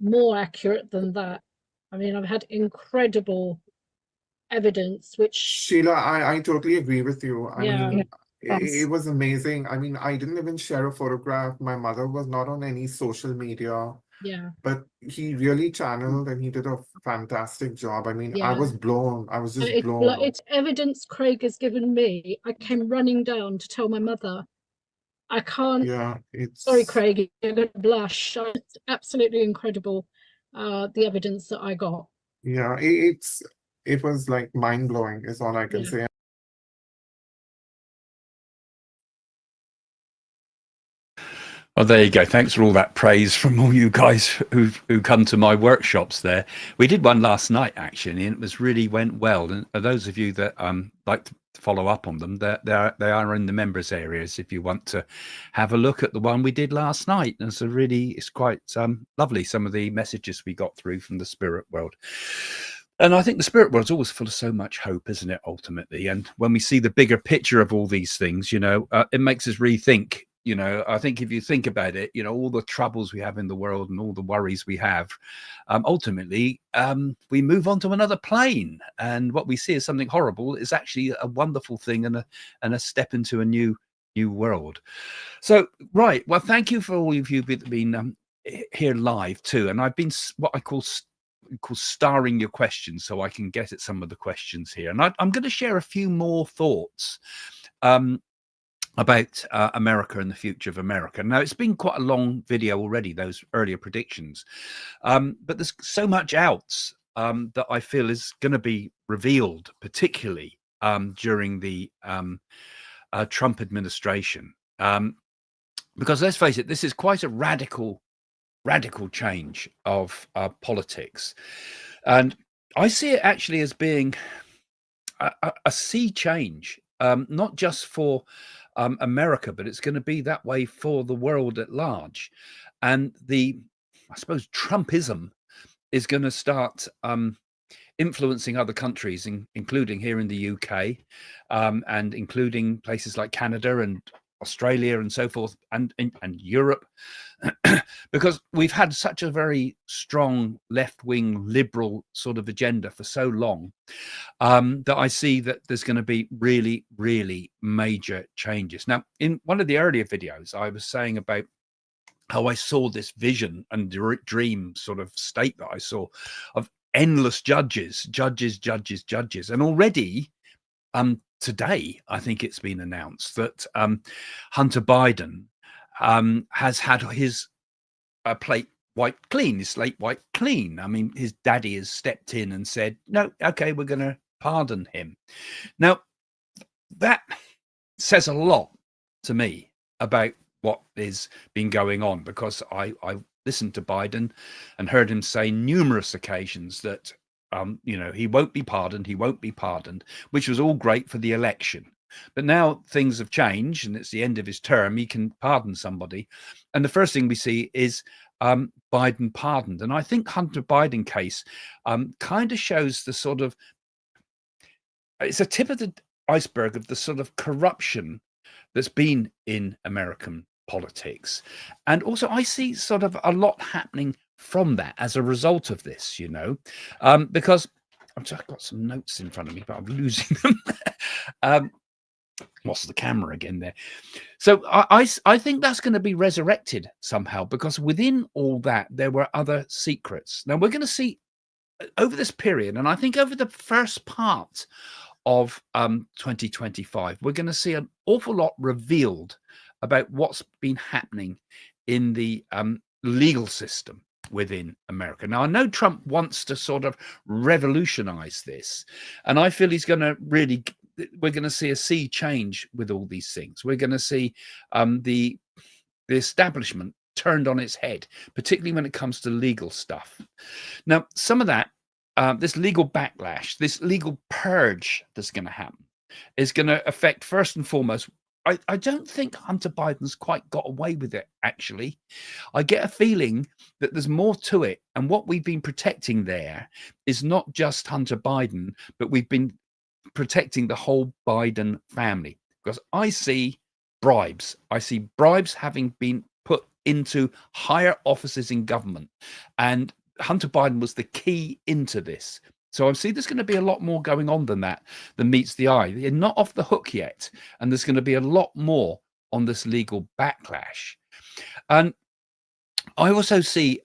more accurate than that. I mean, I've had incredible evidence, which... Sheila, I totally agree with you. I mean, It was amazing. I mean, I didn't even share a photograph. My mother was not on any social media, Yeah, but he really channeled and he did a fantastic job. I mean, I yeah. was blown. I was just It's blown. it's evidence Craig has given me. I came running down to tell my mother. I can't. Yeah, Sorry, it's Craig, you're going to blush. It's absolutely incredible, the evidence that I got. yeah, it was like mind blowing is all I can Yeah. say. Oh, there you go. Thanks for all that praise from all you guys who come to my workshops there. We did one last night, actually, and it was really went well. And for those of you that like to follow up on them, they are in the members areas if you want to have a look at the one we did last night. And it's quite lovely, some of the messages we got through from the spirit world. And I think the spirit world's always full of so much hope, isn't it, ultimately? And when we see the bigger picture of all these things, it makes us rethink. I think if you think about it, all the troubles we have in the world and all the worries we have, ultimately, we move on to another plane. And what we see as something horrible is actually a wonderful thing and a step into a new world. So, right. Well, thank you for all of you that have been here live too. And I've been what I call starring your questions so I can get at some of the questions here. And I'm going to share a few more thoughts about America and the future of America. Now, it's been quite a long video already, those earlier predictions, but there's so much else that I feel is going to be revealed, particularly during the Trump administration. Because let's face it, this is quite a radical change of politics. And I see it actually as being a sea change, not just for America, but it's going to be that way for the world at large. And I suppose, Trumpism is going to start influencing other countries, including here in the UK, and including places like Canada and Australia and so forth, and Europe, because we've had such a very strong left-wing liberal sort of agenda for so long, that I see that there's going to be really, really major changes. Now, in one of the earlier videos, I was saying about how I saw this vision and dream sort of state that I saw of endless judges. And already, today, I think it's been announced that Hunter Biden has had his plate wiped clean, his slate wiped clean. I mean, his daddy has stepped in and said, no, okay, we're going to pardon him. Now, that says a lot to me about what has been going on, because I listened to Biden and heard him say numerous occasions that he won't be pardoned, which was all great for the election. But now things have changed and it's the end of his term. He can pardon somebody. And the first thing we see is Biden pardoned. And I think Hunter Biden case kind of shows the sort of, it's a tip of the iceberg of the sort of corruption that's been in American politics. And also I see sort of a lot happening from that as a result of this, because I've got some notes in front of me, but I'm losing them. Lost the camera again there. So I think that's going to be resurrected somehow, because within all that, there were other secrets. Now we're going to see over this period, and I think over the first part of 2025, we're going to see an awful lot revealed about what's been happening in the legal system within America. Now, I know Trump wants to sort of revolutionize this, and I feel he's going to really, we're going to see a sea change with all these things. We're going to see the establishment turned on its head, particularly when it comes to legal stuff. Now, some of that, this legal backlash, this legal purge that's going to happen is going to affect, first and foremost, I don't think Hunter Biden's quite got away with it, actually. I get a feeling that there's more to it. And what we've been protecting there is not just Hunter Biden, but we've been protecting the whole Biden family. Because I see bribes. I see bribes having been put into higher offices in government. And Hunter Biden was the key into this. So I see there's going to be a lot more going on than that, than meets the eye. They're not off the hook yet. And there's going to be a lot more on this legal backlash. And I also see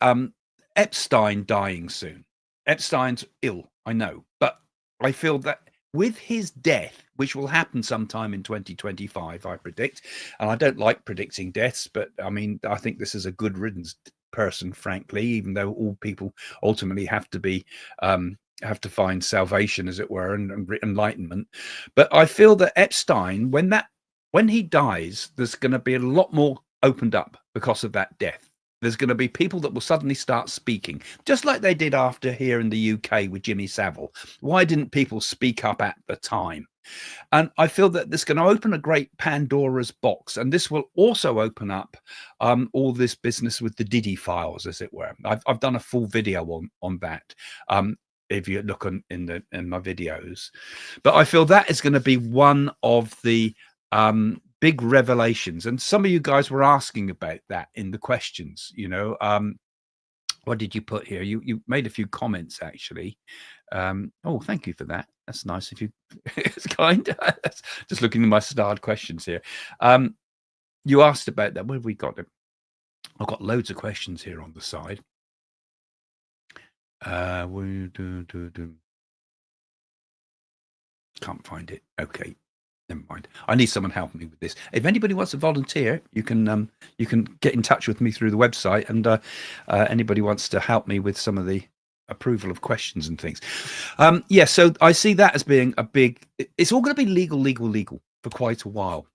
Epstein dying soon. Epstein's ill, I know. But I feel that with his death, which will happen sometime in 2025, I predict, and I don't like predicting deaths, but I mean, I think this is a good riddance person, frankly, even though all people ultimately have to be have to find salvation, as it were, and enlightenment. But I feel that Epstein, when he dies, there's going to be a lot more opened up because of that death. There's going to be people that will suddenly start speaking, just like they did after here in the UK with Jimmy Savile. Why didn't people speak up at the time? And I feel that this is going to open a great Pandora's box, and this will also open up all this business with the Diddy files, as it were. I've done a full video on that. If you look in my videos, but I feel that is going to be one of the big revelations. And some of you guys were asking about that in the questions. You know, what did you put here? You made a few comments actually. Oh, thank you for that. That's nice of you. It's kind. Just looking at my starred questions here. You asked about that. Where have we got them? I've got loads of questions here on the side. Can't find it. Okay, never mind. I need someone helping me with this. If anybody wants to volunteer, you can get in touch with me through the website, and anybody wants to help me with some of the approval of questions and things. Yeah, so I see that as being a big. It's all going to be legal for quite a while,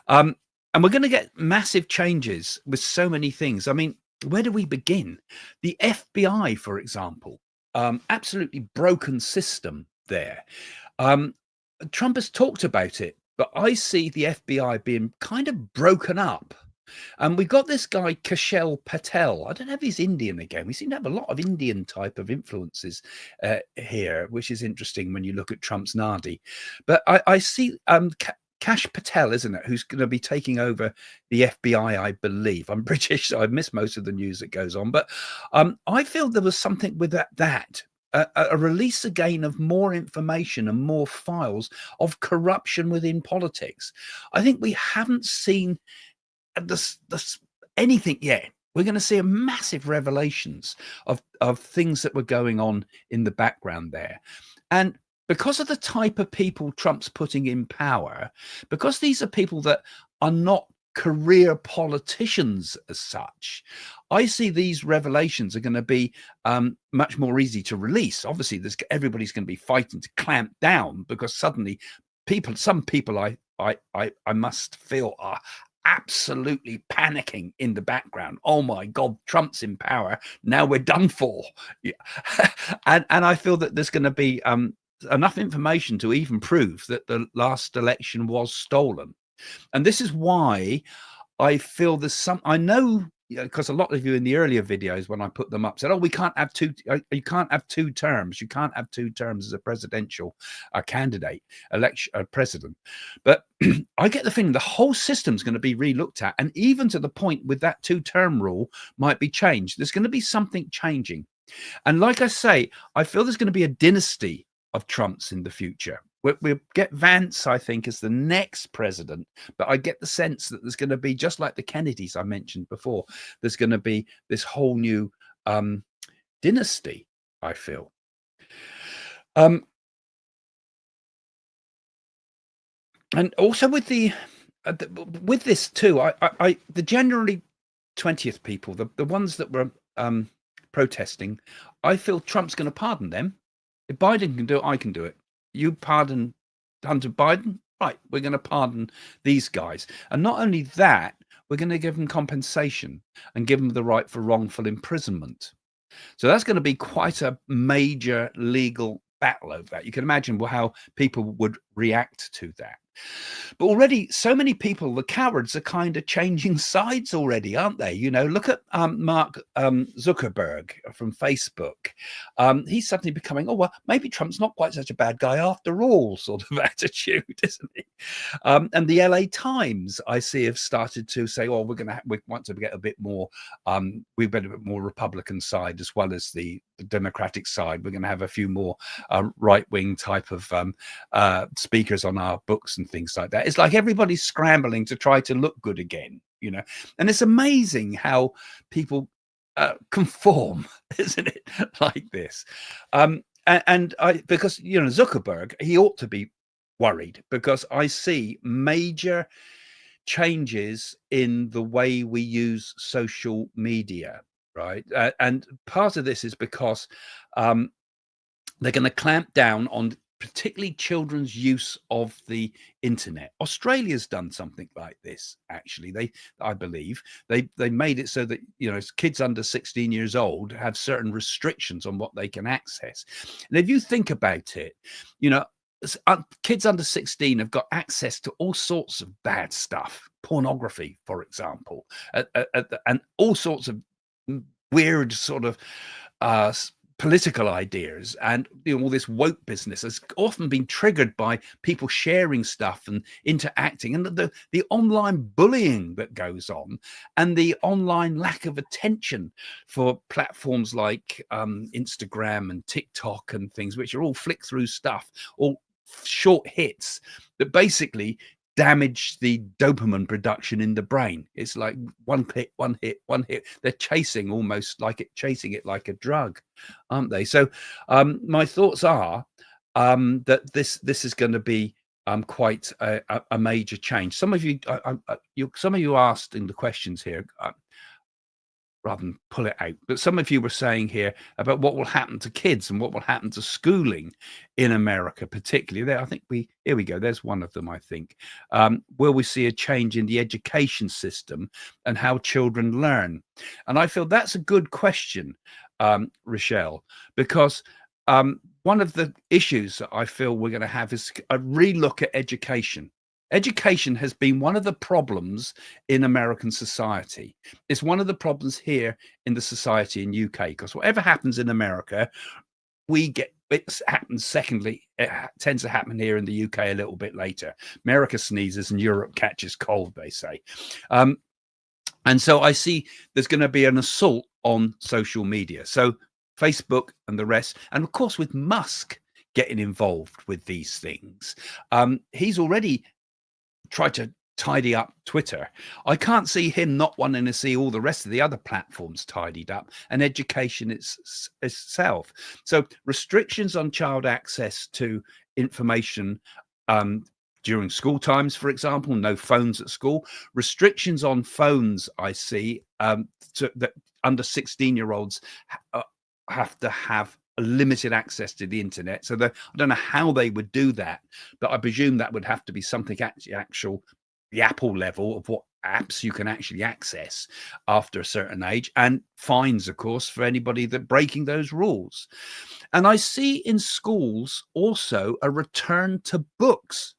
and we're going to get massive changes with so many things. I mean, where do we begin? The FBI, for example, absolutely broken system there. Trump has talked about it, but I see the FBI being kind of broken up. And we've got this guy, Cashless Patel. I don't know if he's Indian again. We seem to have a lot of Indian type of influences here, which is interesting when you look at Trump's Naadi. But I see Cash Patel, isn't it, who's going to be taking over the FBI, I believe. I'm British, so I've missed most of the news that goes on. But I feel there was something with that. A release again of more information and more files of corruption within politics. I think we haven't seen this anything yet. We're going to see a massive revelations of things that were going on in the background there. And because of the type of people Trump's putting in power, because these are people that are not career politicians as such, I see these revelations are going to be much more easy to release. Obviously, everybody's going to be fighting to clamp down, because suddenly some people I must feel are absolutely panicking in the background. Oh my God, Trump's in power. Now we're done for. Yeah. and I feel that there's going to be enough information to even prove that the last election was stolen. And this is why I feel there's some, I know, because a lot of you in the earlier videos, when I put them up, said, oh, you can't have two terms. You can't have 2 terms as a presidential candidate, president. But I get the feeling the whole system's going to be relooked at. And even to the point with that 2-term rule might be changed. There's going to be something changing. And like I say, I feel there's going to be a dynasty of Trumps in the future. We'll get Vance, I think, as the next president, but I get the sense that there's going to be, just like the Kennedys I mentioned before, there's going to be this whole new dynasty, I feel. And also with with this too, the generally 20th people, the ones that were protesting, I feel Trump's going to pardon them. If Biden can do it, I can do it. You pardon Hunter Biden, right? We're going to pardon these guys. And not only that, we're going to give them compensation and give them the right for wrongful imprisonment. So that's going to be quite a major legal battle over that. You can imagine how people would react to that. But already so many people, the cowards, are kind of changing sides already, aren't they? You know, look at Mark Zuckerberg from Facebook. He's suddenly becoming, oh, well, maybe Trump's not quite such a bad guy after all, sort of attitude, isn't he? And the LA Times, I see, have started to say, oh, we want to get a bit more, we've been a bit more Republican side as well as the Democratic side. We're going to have a few more right-wing type of speakers on our books and things like that. It's like everybody's scrambling to try to look good again, you know. And it's amazing how people conform, isn't it, like this? Because, you know, Zuckerberg, he ought to be worried, because I see major changes in the way we use social media, right? And part of this is because they're going to clamp down on particularly children's use of the internet. Australia's done something like this, actually. I believe they made it so that, you know, kids under 16 years old have certain restrictions on what they can access. And if you think about it, you know, kids under 16 have got access to all sorts of bad stuff, pornography, for example, and all sorts of weird sort of political ideas, and, you know, all this woke business has often been triggered by people sharing stuff and interacting, and the online bullying that goes on, and the online lack of attention for platforms like Instagram and TikTok and things, which are all flick through stuff, all short hits that basically damage the dopamine production in the brain. It's like one click, one hit, one hit. They're chasing it like a drug, aren't they? So my thoughts are that this is going to be quite a major change. Some of you asked in the questions here, rather than pull it out, but some of you were saying here about what will happen to kids and what will happen to schooling in America, particularly. There, I think here we go. There's one of them, I think. Will we see a change in the education system and how children learn? And I feel that's a good question, Rochelle, because one of the issues that I feel we're going to have is a relook at education. Education has been one of the problems in American society. It's one of the problems here in the society in UK, because whatever happens in America, it happens secondly. It tends to happen here in the UK a little bit later. America sneezes and Europe catches cold, they say. And so I see there's going to be an assault on social media. So Facebook and the rest, and of course with Musk getting involved with these things, he's already tried to tidy up Twitter. I can't see him not wanting to see all the rest of the other platforms tidied up, and education itself. So restrictions on child access to information during school times, for example, no phones at school. Restrictions on phones, I see, that under 16-year-olds have to have limited access to the internet. So I don't know how they would do that, but I presume that would have to be something the Apple level of what apps you can actually access after a certain age, and fines, of course, for anybody that breaking those rules. And I see in schools also a return to books,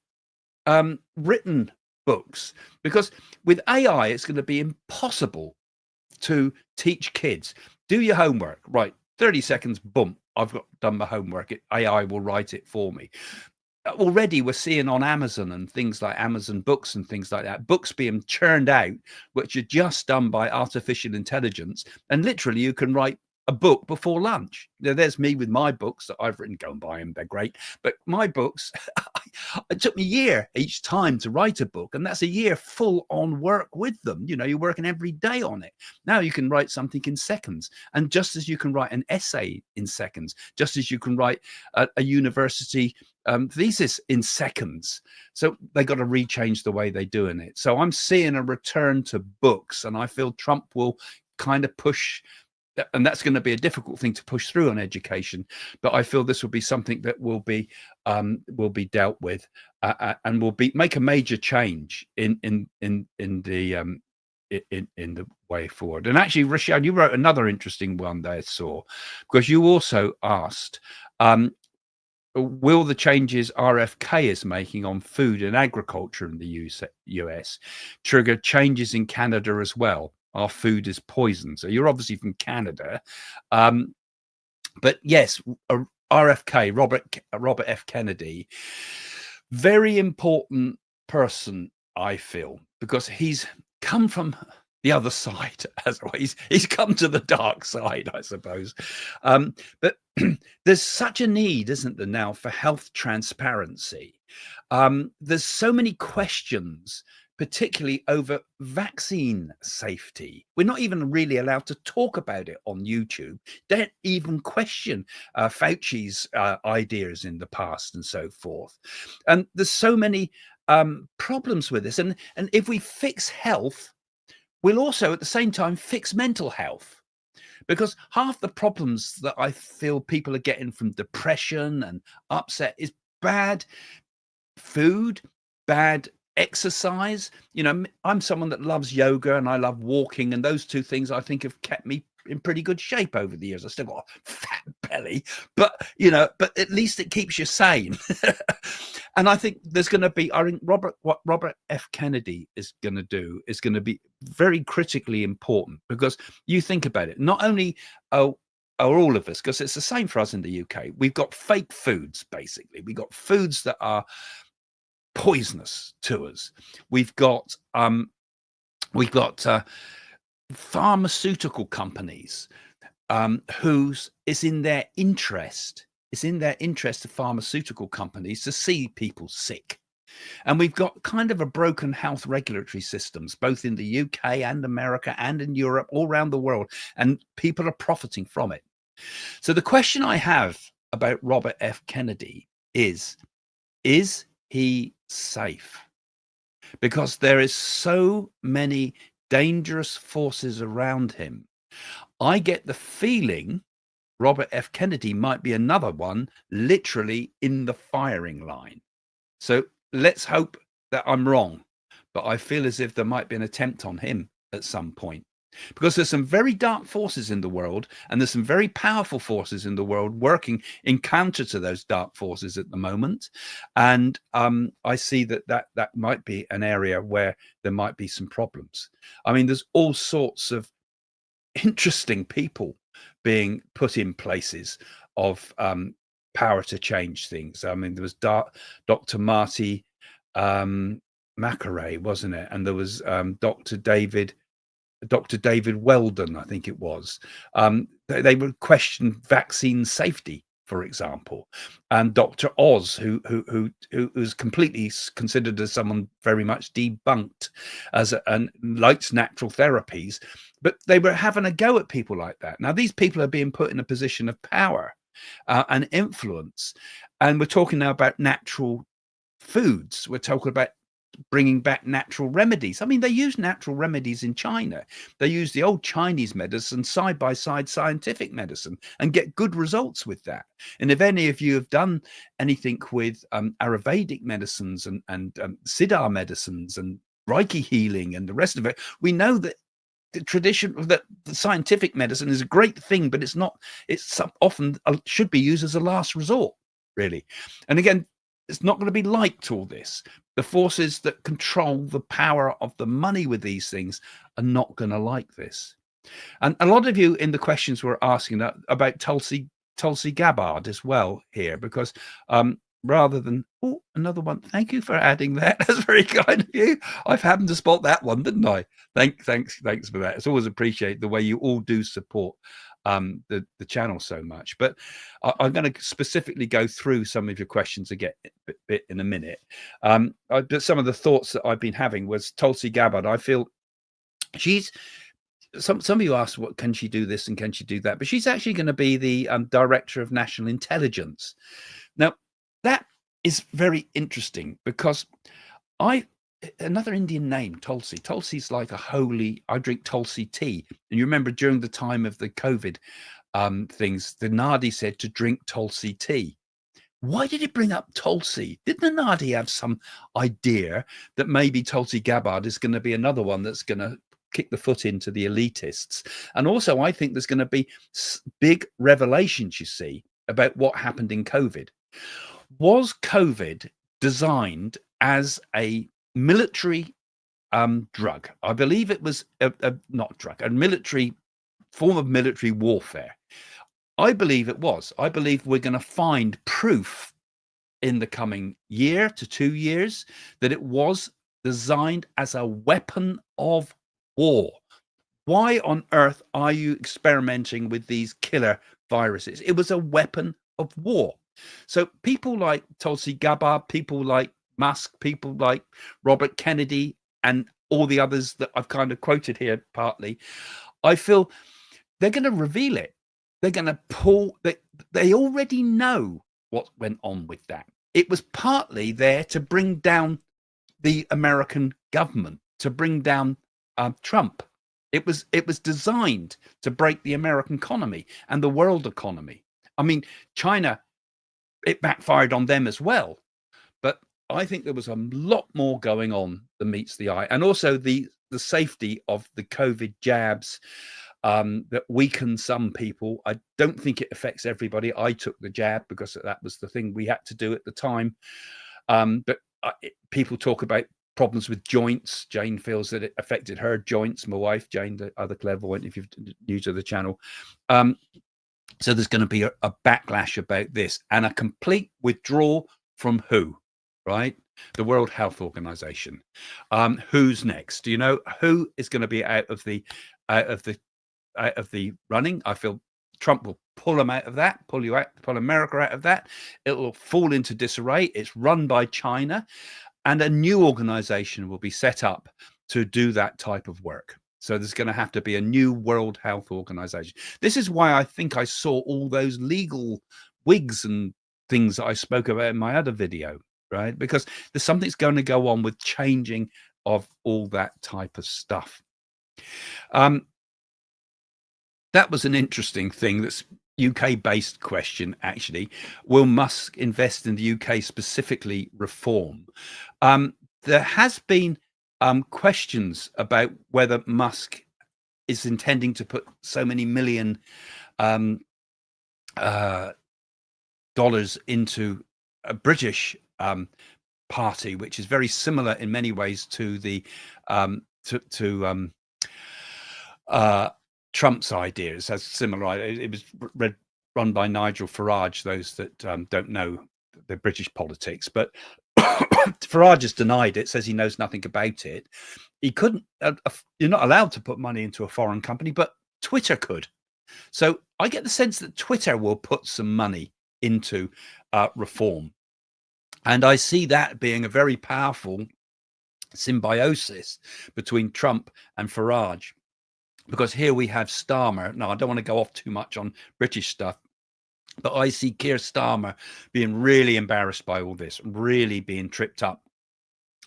written books, because with AI, it's going to be impossible to teach kids. Do your homework, right? 30 seconds, boom, I've done my homework. AI will write it for me. Already we're seeing on Amazon and things like Amazon Books and things like that, books being churned out, which are just done by artificial intelligence. And literally you can write a book before lunch. There's me with my books that I've written. Go and buy them, they're great. But my books, it took me a year each time to write a book, and that's a year full on work with them. You know, you're working every day on it. Now you can write something in seconds, and just as you can write an essay in seconds, just as you can write a university thesis in seconds. So they got to rechange the way they're doing it. So I'm seeing a return to books, and I feel Trump will kind of push, and that's going to be a difficult thing to push through on education. But I feel this will be something that will be dealt with, and will make a major change in the way forward. And actually, Rashad, you wrote another interesting one that I saw, because you also asked, will the changes RFK is making on food and agriculture in the US trigger changes in Canada as well? Our food is poison. So you're obviously from Canada. But yes, RFK, Robert F. Kennedy, very important person, I feel, because he's come from the other side as well. He's come to the dark side, I suppose. But there's such a need, isn't there, now for health transparency? There's so many questions, particularly over vaccine safety. We're not even really allowed to talk about it on YouTube. Don't even question Fauci's ideas in the past and so forth. And there's so many problems with this. And if we fix health, we'll also at the same time fix mental health. Because half the problems that I feel people are getting from depression and upset is bad food, bad exercise. You know, I'm someone that loves yoga and I love walking, and those two things I think have kept me in pretty good shape over the years. I still got a fat belly, but you know, but at least it keeps you sane. And I think there's going to be, I think what Robert F. Kennedy is going to do is going to be very critically important, because you think about it, not only are all of us, because it's the same for us in the UK, we've got fake foods, basically. We've got foods that are poisonous to us. We've got pharmaceutical companies whose it's in their interest of pharmaceutical companies to see people sick. And we've got kind of a broken health regulatory systems, both in the UK and America and in Europe, all around the world, and people are profiting from it. So the question I have about Robert F. Kennedy is he safe? Because there is so many dangerous forces around him. I get the feeling Robert F. Kennedy might be another one literally in the firing line. So let's hope that I'm wrong, but I feel as if there might be an attempt on him at some point, because there's some very dark forces in the world, and there's some very powerful forces in the world working in counter to those dark forces at the moment. And I see that might be an area where there might be some problems. I mean, there's all sorts of interesting people being put in places of power to change things. I mean, there was Dr. Marty McAree, wasn't it? And there was Dr. David Weldon, I think it was. They would question vaccine safety, for example, and Dr. Oz, who was completely considered as someone very much debunked and likes natural therapies, but they were having a go at people like that. Now, these people are being put in a position of power and influence, and we're talking now about natural foods. We're talking about bringing back natural remedies. I mean, they use natural remedies in China. They use the old Chinese medicine side by side scientific medicine and get good results with that. And if any of you have done anything with Ayurvedic medicines and Siddha medicines and Reiki healing and the rest of it, we know that the scientific medicine is a great thing, but it's often should be used as a last resort, really. And again, it's not going to be liked, all this. The forces that control the power of the money with these things are not going to like this. And a lot of you in the questions were asking about Tulsi Gabbard as well here, because rather than, oh, another one. Thank you for adding that. That's very kind of you. I've happened to spot that one, didn't I? Thanks for that. It's always appreciated the way you all do support the channel so much. But I'm going to specifically go through some of your questions again bit in a minute. But some of the thoughts that I've been having was Tulsi Gabbard. I feel she's some of you asked, what can she do this and can she do that? But she's actually going to be the director of national intelligence. Now, that is very interesting, because another Indian name, Tulsi. Tulsi's like a holy, I drink Tulsi tea. And you remember during the time of the COVID things, the Naadi said to drink Tulsi tea. Why did it bring up Tulsi? Did the Naadi have some idea that maybe Tulsi Gabbard is going to be another one that's going to kick the foot into the elitists? And also, I think there's going to be big revelations, you see, about what happened in COVID. Was COVID designed as a military drug? I believe it was not drug, a military form of military warfare. I believe it was. I believe we're going to find proof in the coming year to 2 years that it was designed as a weapon of war. Why on earth are you experimenting with these killer viruses? It was a weapon of war. So people like Tulsi Gabbard, people like Musk, people like Robert Kennedy, and all the others that I've kind of quoted here partly, I feel they're going to reveal it. They're going to pull, they already know what went on with that. It was partly there to bring down the American government, to bring down Trump. It was designed to break the American economy and the world economy. I mean, China, it backfired on them as well. But I think there was a lot more going on than meets the eye. And also the safety of the COVID jabs that weaken some people. I don't think it affects everybody. I took the jab because that was the thing we had to do at the time. But people talk about problems with joints. Jane feels that it affected her joints. My wife, Jane, the other clairvoyant, if you're new to the channel. So there's going to be a backlash about this and a complete withdrawal from who, right? The World Health Organization. Who's next? Do you know who is going to be out of the running? I feel Trump will pull them out of that, pull America out of that. It will fall into disarray. It's run by China, and a new organization will be set up to do that type of work. So there's going to have to be a new World Health Organization. This is why I think I saw all those legal wigs and things that I spoke about in my other video, right? Because there's something's going to go on with changing of all that type of stuff. That was an interesting thing. That's UK-based question, actually. Will Musk invest in the UK, specifically reform? There has been questions about whether Musk is intending to put so many million dollars into a British party, which is very similar in many ways to the Trump's ideas. Has similar. It was run by Nigel Farage. Those that don't know the British politics, but Farage has denied it. Says he knows nothing about it. He couldn't. You're not allowed to put money into a foreign company, but Twitter could. So I get the sense that Twitter will put some money into reform, and I see that being a very powerful symbiosis between Trump and Farage. Because here we have Starmer. Now, I don't want to go off too much on British stuff, but I see Keir Starmer being really embarrassed by all this, really being tripped up.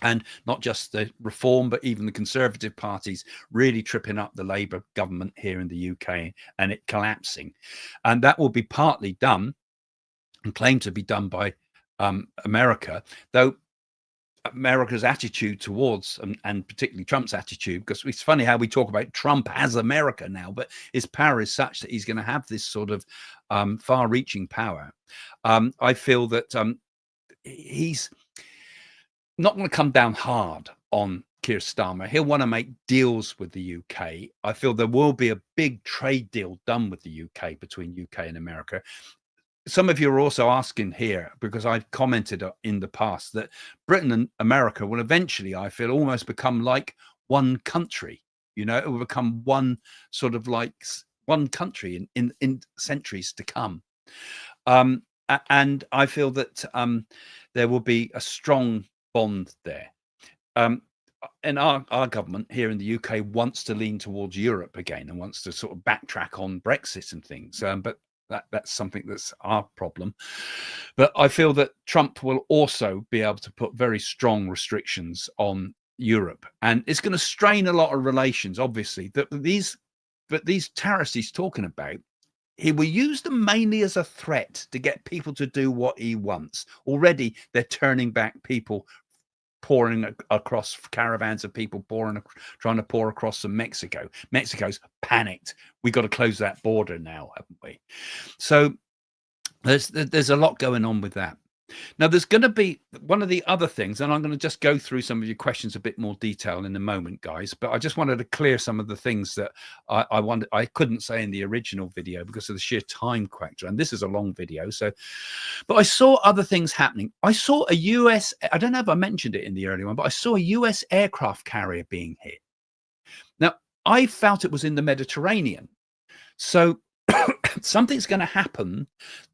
And not just the reform, but even the Conservative parties really tripping up the Labour government here in the UK and it collapsing. And that will be partly done and claimed to be done by America, though America's attitude towards, and particularly Trump's attitude, because it's funny how we talk about Trump as America now, but his power is such that he's going to have this sort of far-reaching power. I feel that he's not going to come down hard on Keir Starmer. He'll want to make deals with the UK. I feel there will be a big trade deal done with the UK, between UK and America. Some of you are also asking here, because I've commented in the past, that Britain and America will eventually, I feel, almost become like one country. You know, it will become one sort of like one country in centuries to come. And I feel that there will be a strong bond there. And our government here in the UK wants to lean towards Europe again and wants to sort of backtrack on Brexit and things. But that's something that's our problem. But I feel that Trump will also be able to put very strong restrictions on Europe, and it's going to strain a lot of relations, obviously. But these tariffs he's talking about, he will use them mainly as a threat to get people to do what he wants. Already they're turning back people, pouring across caravans of people trying to pour across from Mexico. Mexico's panicked. We've got to close that border now, haven't we? So There's a lot going on with that. Now, there's going to be one of the other things, and I'm going to just go through some of your questions a bit more detail in a moment, guys. But I just wanted to clear some of the things that I couldn't say in the original video because of the sheer time factor. And this is a long video, so. But I saw other things happening. I saw a US. I don't know if I mentioned it in the early one, but I saw a US aircraft carrier being hit. Now, I felt it was in the Mediterranean, so something's going to happen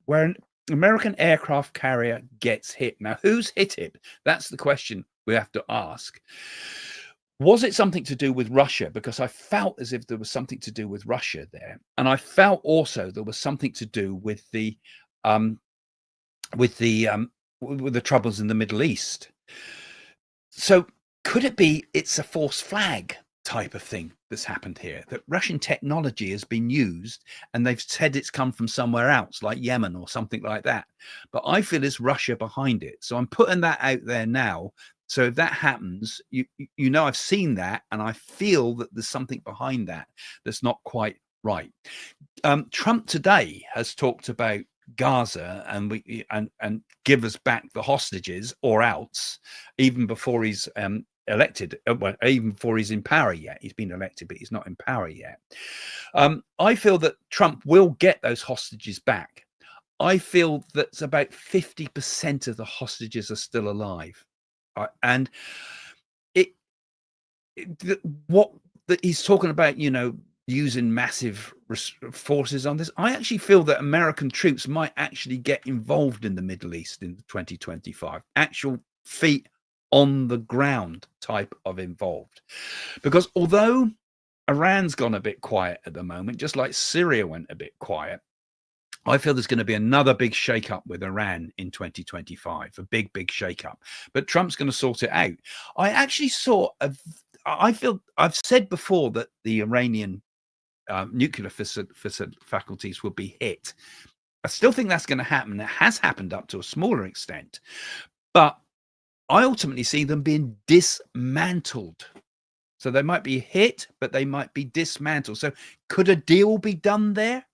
where an American aircraft carrier gets hit. Now, who's hit it? That's the question we have to ask. Was it something to do with Russia? Because I felt as if there was something to do with Russia there, and I felt also there was something to do with the troubles in the Middle East. So, could it be it's a false flag type of thing that's happened here, that Russian technology has been used and they've said it's come from somewhere else like Yemen or something like that, but I feel it's Russia behind it. So I'm putting that out there now. So if that happens, you know, I've seen that and I feel that there's something behind that that's not quite right. Trump today has talked about Gaza and give us back the hostages or else, even before he's elected, well, even before he's in power yet. He's been elected, but he's not in power yet. I feel that Trump will get those hostages back. I feel that about 50% of the hostages are still alive. And what he's talking about, you know, using massive forces on this. I actually feel that American troops might actually get involved in the Middle East in 2025. Actual feet on the ground type of involved, because although Iran's gone a bit quiet at the moment, just like Syria went a bit quiet, I feel there's going to be another big shakeup with Iran in 2025, a big shakeup. But Trump's going to sort it out. I actually saw I feel I've said before that the Iranian nuclear faculties will be hit. I still think that's going to happen. It has happened up to a smaller extent, but I ultimately see them being dismantled. So they might be hit, but they might be dismantled. So could a deal be done there?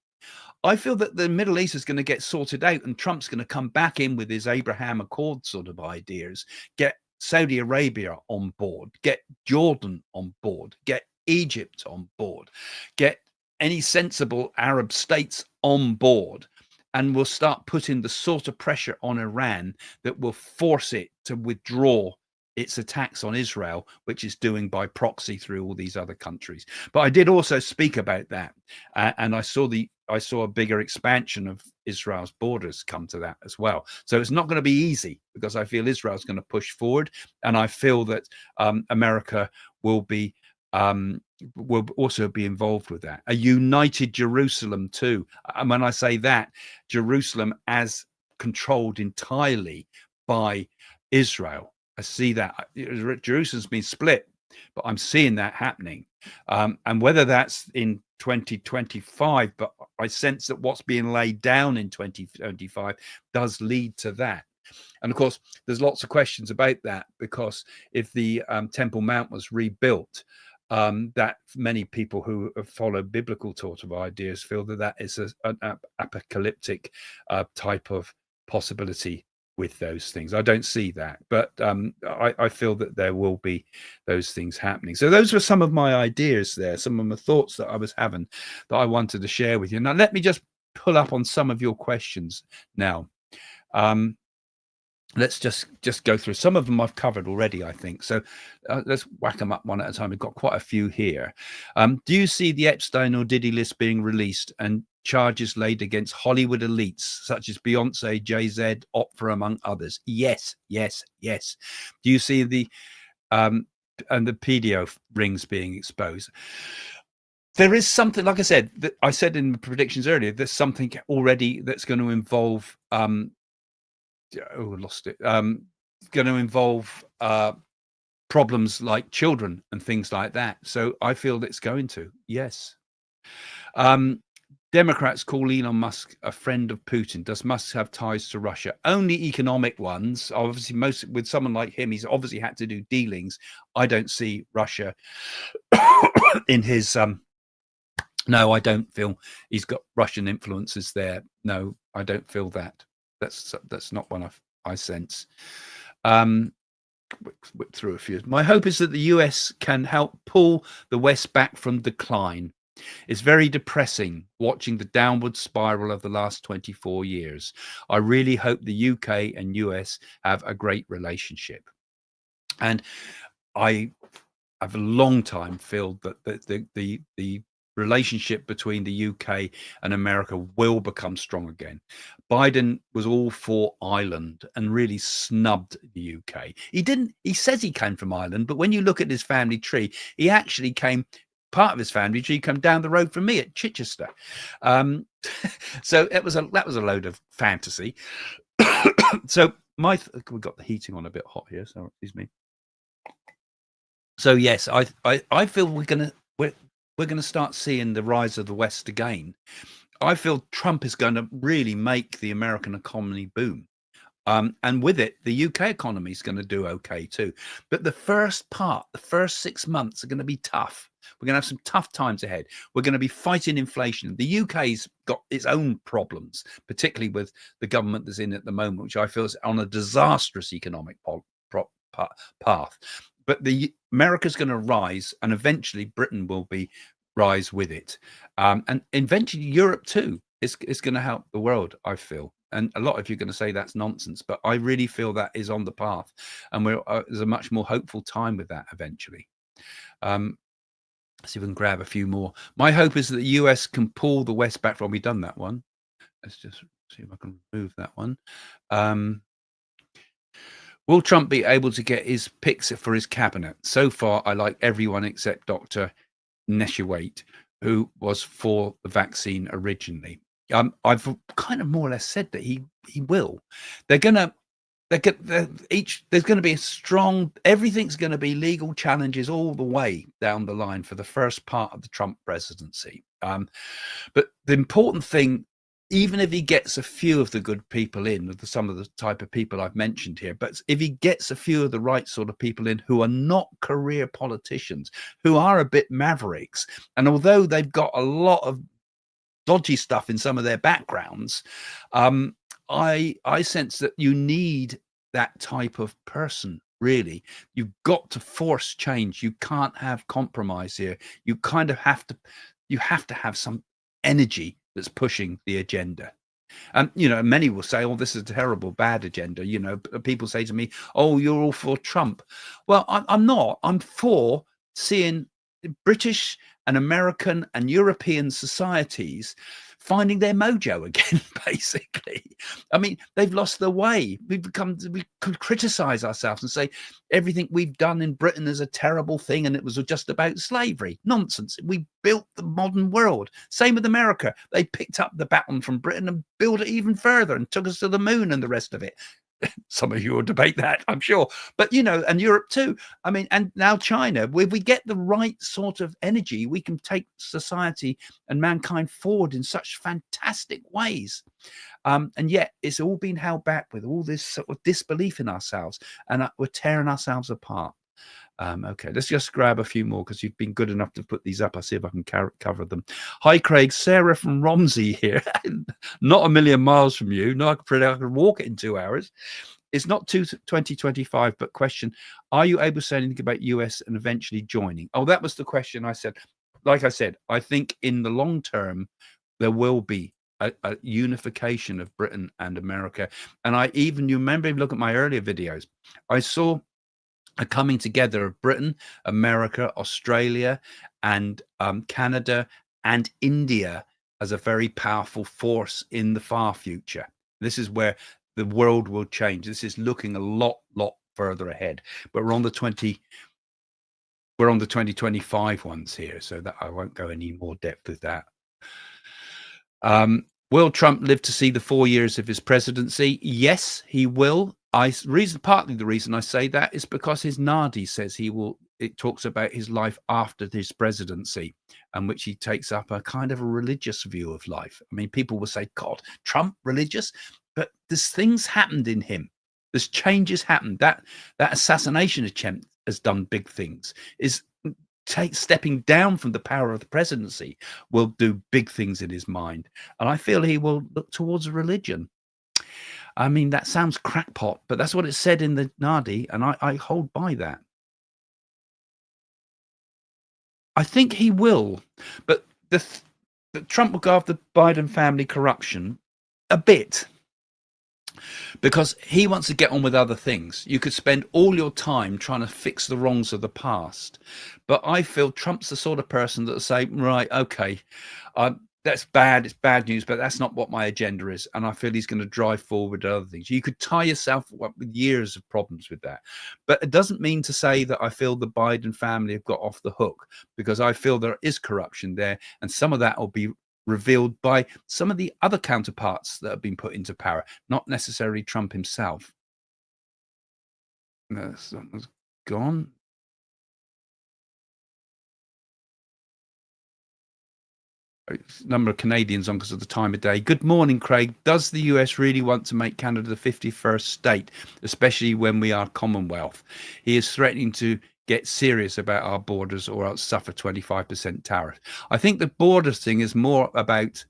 I feel that the Middle East is going to get sorted out and Trump's going to come back in with his Abraham Accord sort of ideas, get Saudi Arabia on board, get Jordan on board, get Egypt on board, get any sensible Arab states on board, and we'll start putting the sort of pressure on Iran that will force it to withdraw its attacks on Israel, which is doing by proxy through all these other countries. But I did also speak about that, and I saw a bigger expansion of Israel's borders come to that as well. So it's not going to be easy, because I feel Israel's going to push forward, and I feel that America will also be involved with that. A united Jerusalem too. And when I say that, Jerusalem as controlled entirely by Israel. I see that Jerusalem's been split, but I'm seeing that happening. And whether that's in 2025, but I sense that what's being laid down in 2025 does lead to that. And of course, there's lots of questions about that, because if the Temple Mount was rebuilt, that many people who follow biblical sort of ideas feel that is an apocalyptic type of possibility with those things. I don't see that, but I feel that there will be those things happening. So those were some of my ideas there, some of my thoughts that I was having that I wanted to share with you. Now, let me just pull up on some of your questions now. Let's just go through some of them. I've covered already, I think. So let's whack them up one at a time. We've got quite a few here. Do you see the Epstein or Diddy list being released and charges laid against Hollywood elites such as Beyonce, Jay-Z, Oprah, among others? Yes. Do you see the and the pedo rings being exposed? There is something, like I said, that I said in the predictions earlier, there's something already that's going to involve going to involve problems like children and things like that. So I feel that it's going to, yes. Democrats call Elon Musk a friend of Putin. Does Musk have ties to Russia? Only economic ones. Obviously, most with someone like him, he's obviously had to do dealings. I don't see Russia in his No, I don't feel he's got Russian influences there. No, I don't feel that. That's not one I sense. Whip through a few. My hope is that the US can help pull the West back from decline. It's very depressing watching the downward spiral of the last 24 years. I really hope the UK and US have a great relationship. And I have a long time felt that the relationship between the UK and America will become strong again. Biden was all for Ireland and really snubbed the UK. He says he came from Ireland, but when you look at his family tree, he actually part of his family tree come down the road from me at Chichester. So that was a load of fantasy. So we've got the heating on a bit hot here, so excuse me. So yes, I feel we're gonna start seeing the rise of the West again. I feel Trump is going to really make the American economy boom. And with it, the UK economy is going to do okay too. But the first 6 months are going to be tough. We're going to have some tough times ahead. We're going to be fighting inflation. The UK's got its own problems, particularly with the government that's in at the moment, which I feel is on a disastrous economic path. But America's going to rise, and eventually Britain will rise with it. And eventually Europe too is going to help the world, I feel. And a lot of you are going to say that's nonsense, but I really feel that is on the path, and there's a much more hopeful time with that eventually. Let's see if we can grab a few more. My hope is that the US can pull the West back from. We've done that one. Let's just see if I can remove that one. Will Trump be able to get his picks for his cabinet? So far, I like everyone except Dr. Neshewait, who was for the vaccine originally. I've kind of more or less said that he will. There's going to be a strong, everything's going to be legal challenges all the way down the line for the first part of the Trump presidency. But the important thing, even if he gets a few of the good people in, some of the type of people I've mentioned here, but if he gets a few of the right sort of people in who are not career politicians, who are a bit mavericks, and although they've got a lot of dodgy stuff in some of their backgrounds, I sense that you need that type of person. Really, you've got to force change. You can't have compromise here. You kind of have to have some energy that's pushing the agenda. And many will say, oh, this is a terrible, bad agenda. People say to me, oh, you're all for Trump. Well, I'm not. I'm for seeing British and American and European societies finding their mojo again, basically. I mean, they've lost their way. We could criticize ourselves and say everything we've done in Britain is a terrible thing and it was just about slavery. Nonsense. We built the modern world. Same with America. They picked up the baton from Britain and built it even further and took us to the moon and the rest of it. Some of you will debate that, I'm sure, but and Europe too. I mean, and now China. If we get the right sort of energy, we can take society and mankind forward in such fantastic ways. And yet it's all been held back with all this sort of disbelief in ourselves, and we're tearing ourselves apart. Okay, let's just grab a few more because you've been good enough to put these up. I'll see if I can cover them. Hi, Craig. Sarah from Romsey here. Not a million miles from you. No, I could walk it in 2 hours. It's not 2025, but question, are you able to say anything about US and eventually joining? Oh, that was the question I said. Like I said, I think in the long term, there will be a unification of Britain and America. And you remember, look at my earlier videos, I saw a coming together of Britain, America, Australia, and Canada and India as a very powerful force in the far future. This is where the world will change. This is looking a lot further ahead. But we're on the 2025 ones here, so that I won't go any more depth with that. Will Trump live to see the 4 years of his presidency? Yes, he will. Partly the reason I say that is because his Naadi says he will. It talks about his life after his presidency, and which he takes up a kind of a religious view of life. I mean, people will say, God, Trump religious, but there's things happened in him. There's changes happened. That assassination attempt has done big things. stepping down from the power of the presidency will do big things in his mind. And I feel he will look towards religion. I mean, that sounds crackpot, but that's what it said in the Naadi, and I hold by that. I think he will, but the Trump will go after Biden family corruption a bit, because he wants to get on with other things. You could spend all your time trying to fix the wrongs of the past, but I feel Trump's the sort of person that will say, right, okay, that's bad, it's bad news, but that's not what my agenda is. And I feel he's going to drive forward other things. You could tie yourself up with years of problems with that, but it doesn't mean to say that I feel the Biden family have got off the hook, because I feel there is corruption there, and some of that will be revealed by some of the other counterparts that have been put into power, not necessarily Trump himself. Something's gone. Number of Canadians on because of the time of day. Good morning, Craig. Does the US really want to make Canada the 51st state, especially when we are Commonwealth? He is threatening to get serious about our borders or else suffer 25% tariff. I think the borders thing is more about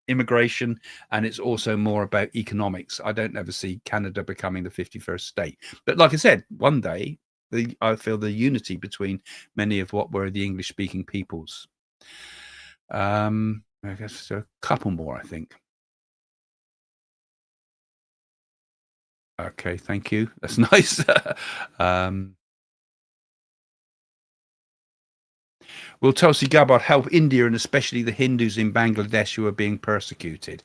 immigration, and it's also more about economics. I don't ever see Canada becoming the 51st state. But like I said, one day, I feel the unity between many of what were the English-speaking peoples. I guess a couple more, I think. Okay, thank you. That's nice. Will Tulsi Gabbard help India and especially the Hindus in Bangladesh who are being persecuted?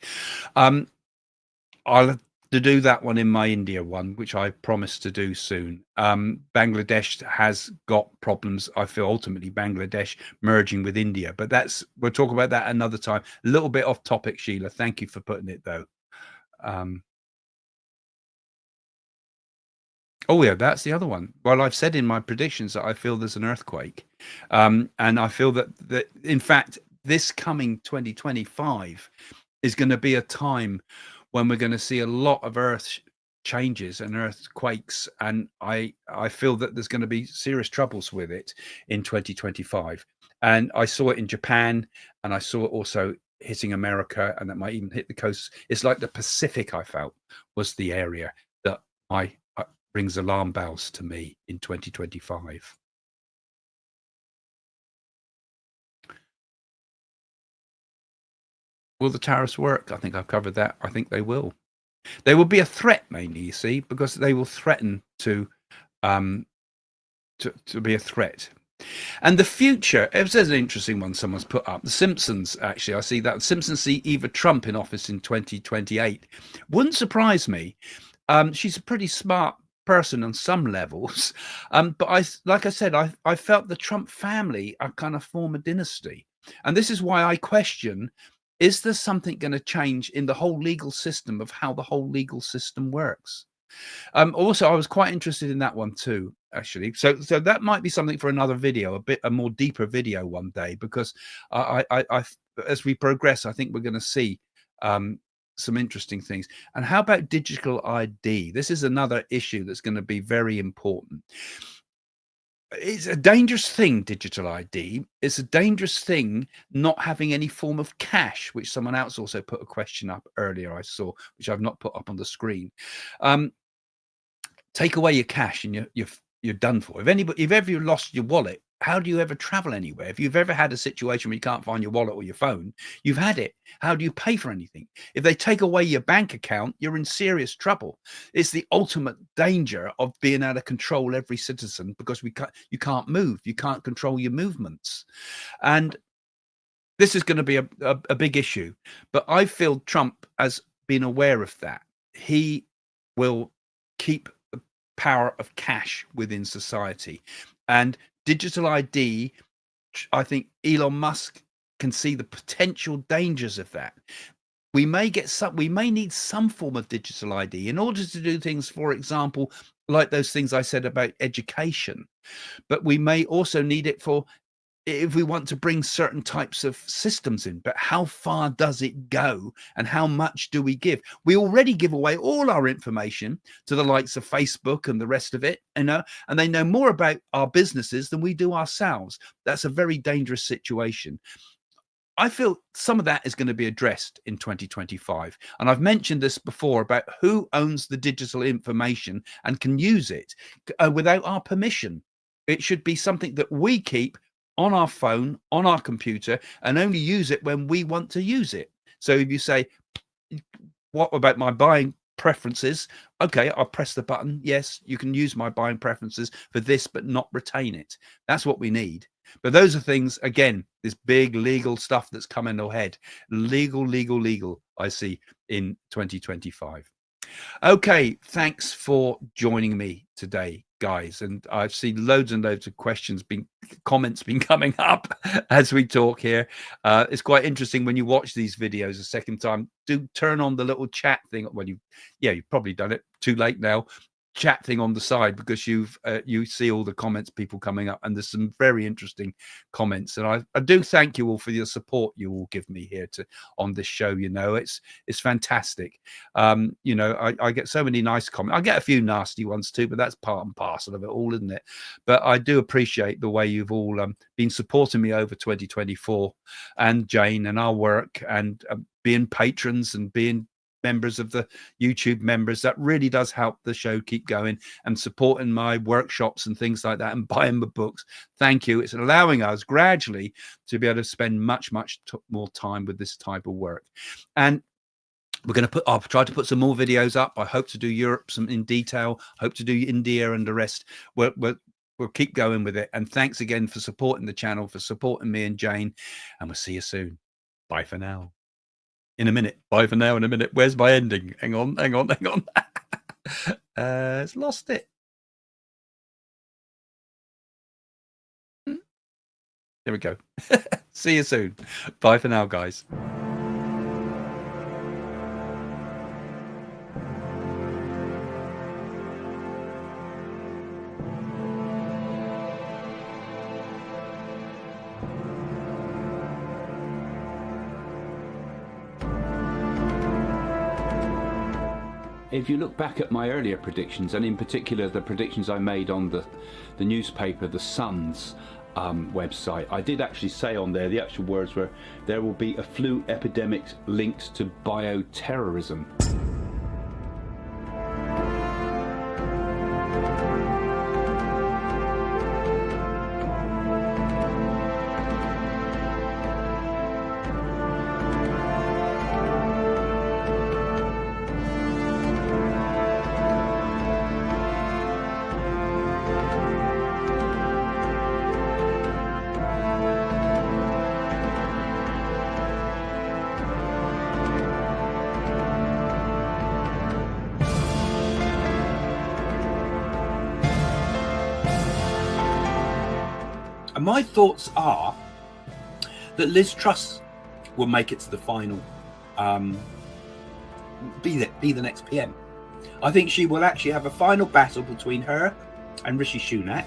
I'll to do that one in my India one, which I promised to do soon. Bangladesh has got problems. I feel ultimately Bangladesh merging with India, but we'll talk about that another time. A little bit off topic, Sheila. Thank you for putting it though. Oh yeah, that's the other one. Well, I've said in my predictions that I feel there's an earthquake, and I feel that in fact this coming 2025 is going to be a time when we're going to see a lot of earth changes and earthquakes, and I feel that there's going to be serious troubles with it in 2025. And I saw it in Japan, and I saw it also hitting America, and that might even hit the coast. It's like the Pacific, I felt, was the area that rings alarm bells to me in 2025. Will the tariffs work? I think I've covered that. I think they will. They will be a threat mainly, you see, because they will threaten to be a threat. And the future, it says an interesting one someone's put up. The Simpsons, actually, I see that. The Simpsons see Eva Trump in office in 2028. Wouldn't surprise me. She's a pretty smart person on some levels. But like I said, I felt the Trump family are kind of form a dynasty. And this is why I question, is there something going to change in the whole legal system of how the whole legal system works? Also, I was quite interested in that one too, actually. So that might be something for another video, a more deeper video one day, because I as we progress, I think we're going to see some interesting things. And how about digital ID? This is another issue that's going to be very important. It's a dangerous thing, digital ID. It's a dangerous thing not having any form of cash, which someone else also put a question up earlier, I saw, which I've not put up on the screen. Take away your cash and you're done for. If ever you lost your wallet, how do you ever travel anywhere? If you've ever had a situation where you can't find your wallet or your phone, you've had it. How do you pay for anything? If they take away your bank account, you're in serious trouble. It's the ultimate danger of being able to control every citizen, because you can't move. You can't control your movements. And this is going to be a big issue. But I feel Trump has been aware of that. He will keep the power of cash within society. And digital ID, I think Elon Musk can see the potential dangers of that. We may need some form of digital ID in order to do things, for example, like those things I said about education. But we may also need it for if we want to bring certain types of systems in, but how far does it go and how much do we give? We already give away all our information to the likes of Facebook and the rest of it, and they know more about our businesses than we do ourselves. That's a very dangerous situation. I feel some of that is going to be addressed in 2025. And I've mentioned this before about who owns the digital information and can use it without our permission. It should be something that we keep on our phone, on our computer, and only use it when we want to use it. So if you say, what about my buying preferences? Okay, I'll press the button. Yes, you can use my buying preferences for this, but not retain it. That's what we need. But those are things, again, this big legal stuff that's coming ahead. Legal, I see in 2025. Okay, thanks for joining me today, guys. And I've seen loads and loads of comments been coming up as we talk here. It's quite interesting when you watch these videos a second time. Do turn on the little chat thing. Well, you've probably done it. Too late now. Chat thing on the side, because you see all the comments, people coming up, and there's some very interesting comments, and I do thank you all for your support you all give me here on this show. It's fantastic. I get so many nice comments. I get a few nasty ones too, but that's part and parcel of it all, isn't it? But I do appreciate the way you've all been supporting me over 2024, and Jane and our work, and being patrons and being members of the YouTube members. That really does help the show keep going, and supporting my workshops and things like that, and buying the books. Thank you. It's allowing us gradually to be able to spend much more time with this type of work. And I'll try to put some more videos up. I hope to do Europe some in detail. Hope to do India and the rest. We'll keep going with it. And thanks again for supporting the channel, for supporting me and Jane, and we'll see you soon. Bye for now. In a minute. Bye for now in a minute. Where's my ending? Hang on. It's lost it. There we go. See you soon. Bye for now, guys. If you look back at my earlier predictions, and in particular the predictions I made on the newspaper, The Sun's website, I did actually say on there, the actual words were, there will be a flu epidemic linked to bioterrorism. And my thoughts are that Liz Truss will make it to the final, be the next PM. I think she will actually have a final battle between her and Rishi Sunak.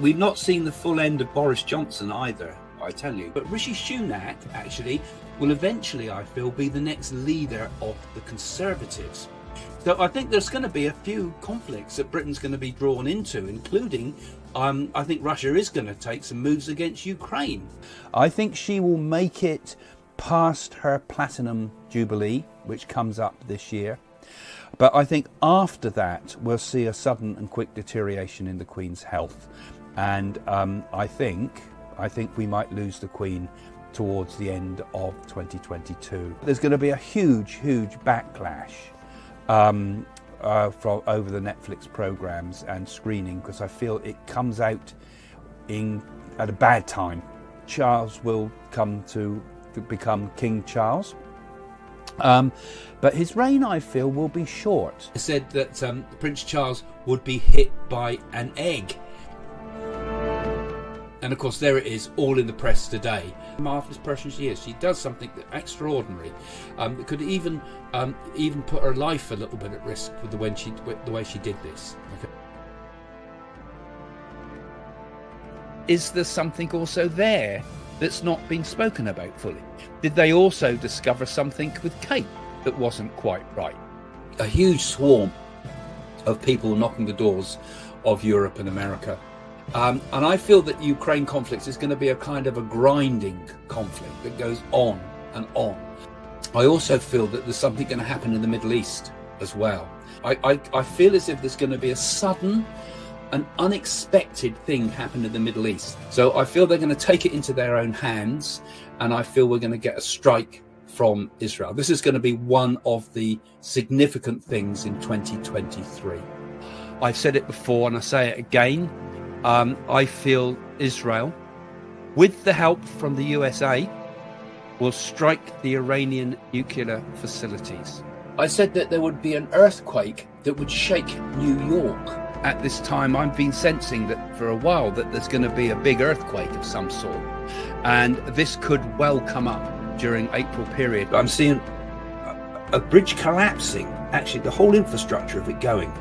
We've not seen the full end of Boris Johnson either, I tell you. But Rishi Sunak actually will eventually, I feel, be the next leader of the Conservatives. So I think there's going to be a few conflicts that Britain's going to be drawn into, including I think Russia is going to take some moves against Ukraine. I think she will make it past her platinum jubilee, which comes up this year. But I think after that, we'll see a sudden and quick deterioration in the Queen's health. And I think we might lose the Queen towards the end of 2022. There's going to be a huge backlash from over the Netflix programs and screening, because I feel it comes out at a bad time. Charles will come to become King Charles, but his reign, I feel, will be short. I said that Prince Charles would be hit by an egg. And of course, there it is, all in the press today. Marvelous person she is. She does something extraordinary. It could even put her life a little bit at risk with the way she did this. Okay. is there something also there that's not been spoken about fully? Did they also discover something with Kate that wasn't quite right? A huge swarm of people knocking the doors of Europe and America. And I feel that Ukraine conflict is going to be a kind of a grinding conflict that goes on and on. I also feel that there's something going to happen in the Middle East as well. I feel as if there's going to be a sudden and unexpected thing happen in the Middle East. So I feel they're going to take it into their own hands, and I feel we're going to get a strike from Israel. This is going to be one of the significant things in 2023. I've said it before and I say it again. I feel Israel, with the help from the USA, will strike the Iranian nuclear facilities. I said that there would be an earthquake that would shake New York. At this time, I've been sensing that for a while that there's going to be a big earthquake of some sort. And this could well come up during April period. I'm seeing a bridge collapsing, actually the whole infrastructure of it going.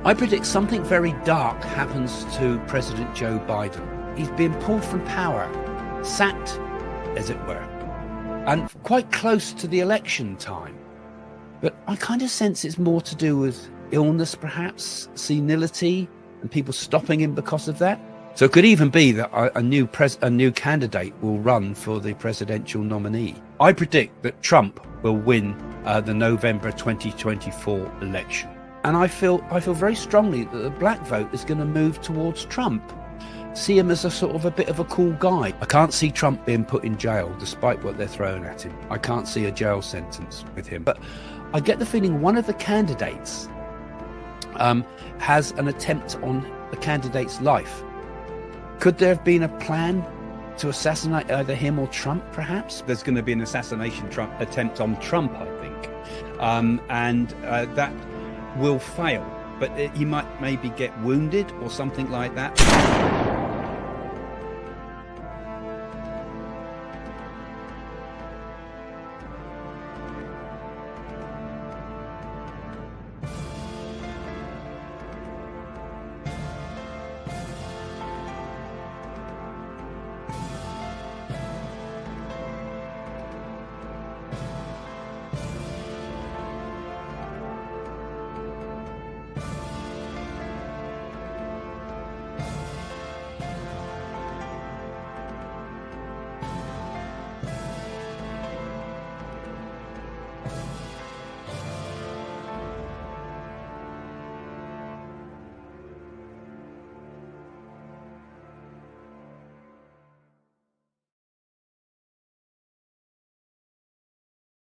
I predict something very dark happens to President Joe Biden. He's been pulled from power, sacked, as it were, and quite close to the election time. But I kind of sense it's more to do with illness, perhaps, senility, and people stopping him because of that. So it could even be that a new candidate will run for the presidential nominee. I predict that Trump will win the November 2024 election. And I feel very strongly that the black vote is going to move towards Trump. See him as a sort of a bit of a cool guy. I can't see Trump being put in jail despite what they're throwing at him. I can't see a jail sentence with him. But I get the feeling one of the candidates has an attempt on the candidate's life. Could there have been a plan to assassinate either him or Trump, perhaps? There's going to be an assassination attempt on Trump, I think. And that will fail. But he might maybe get wounded or something like that.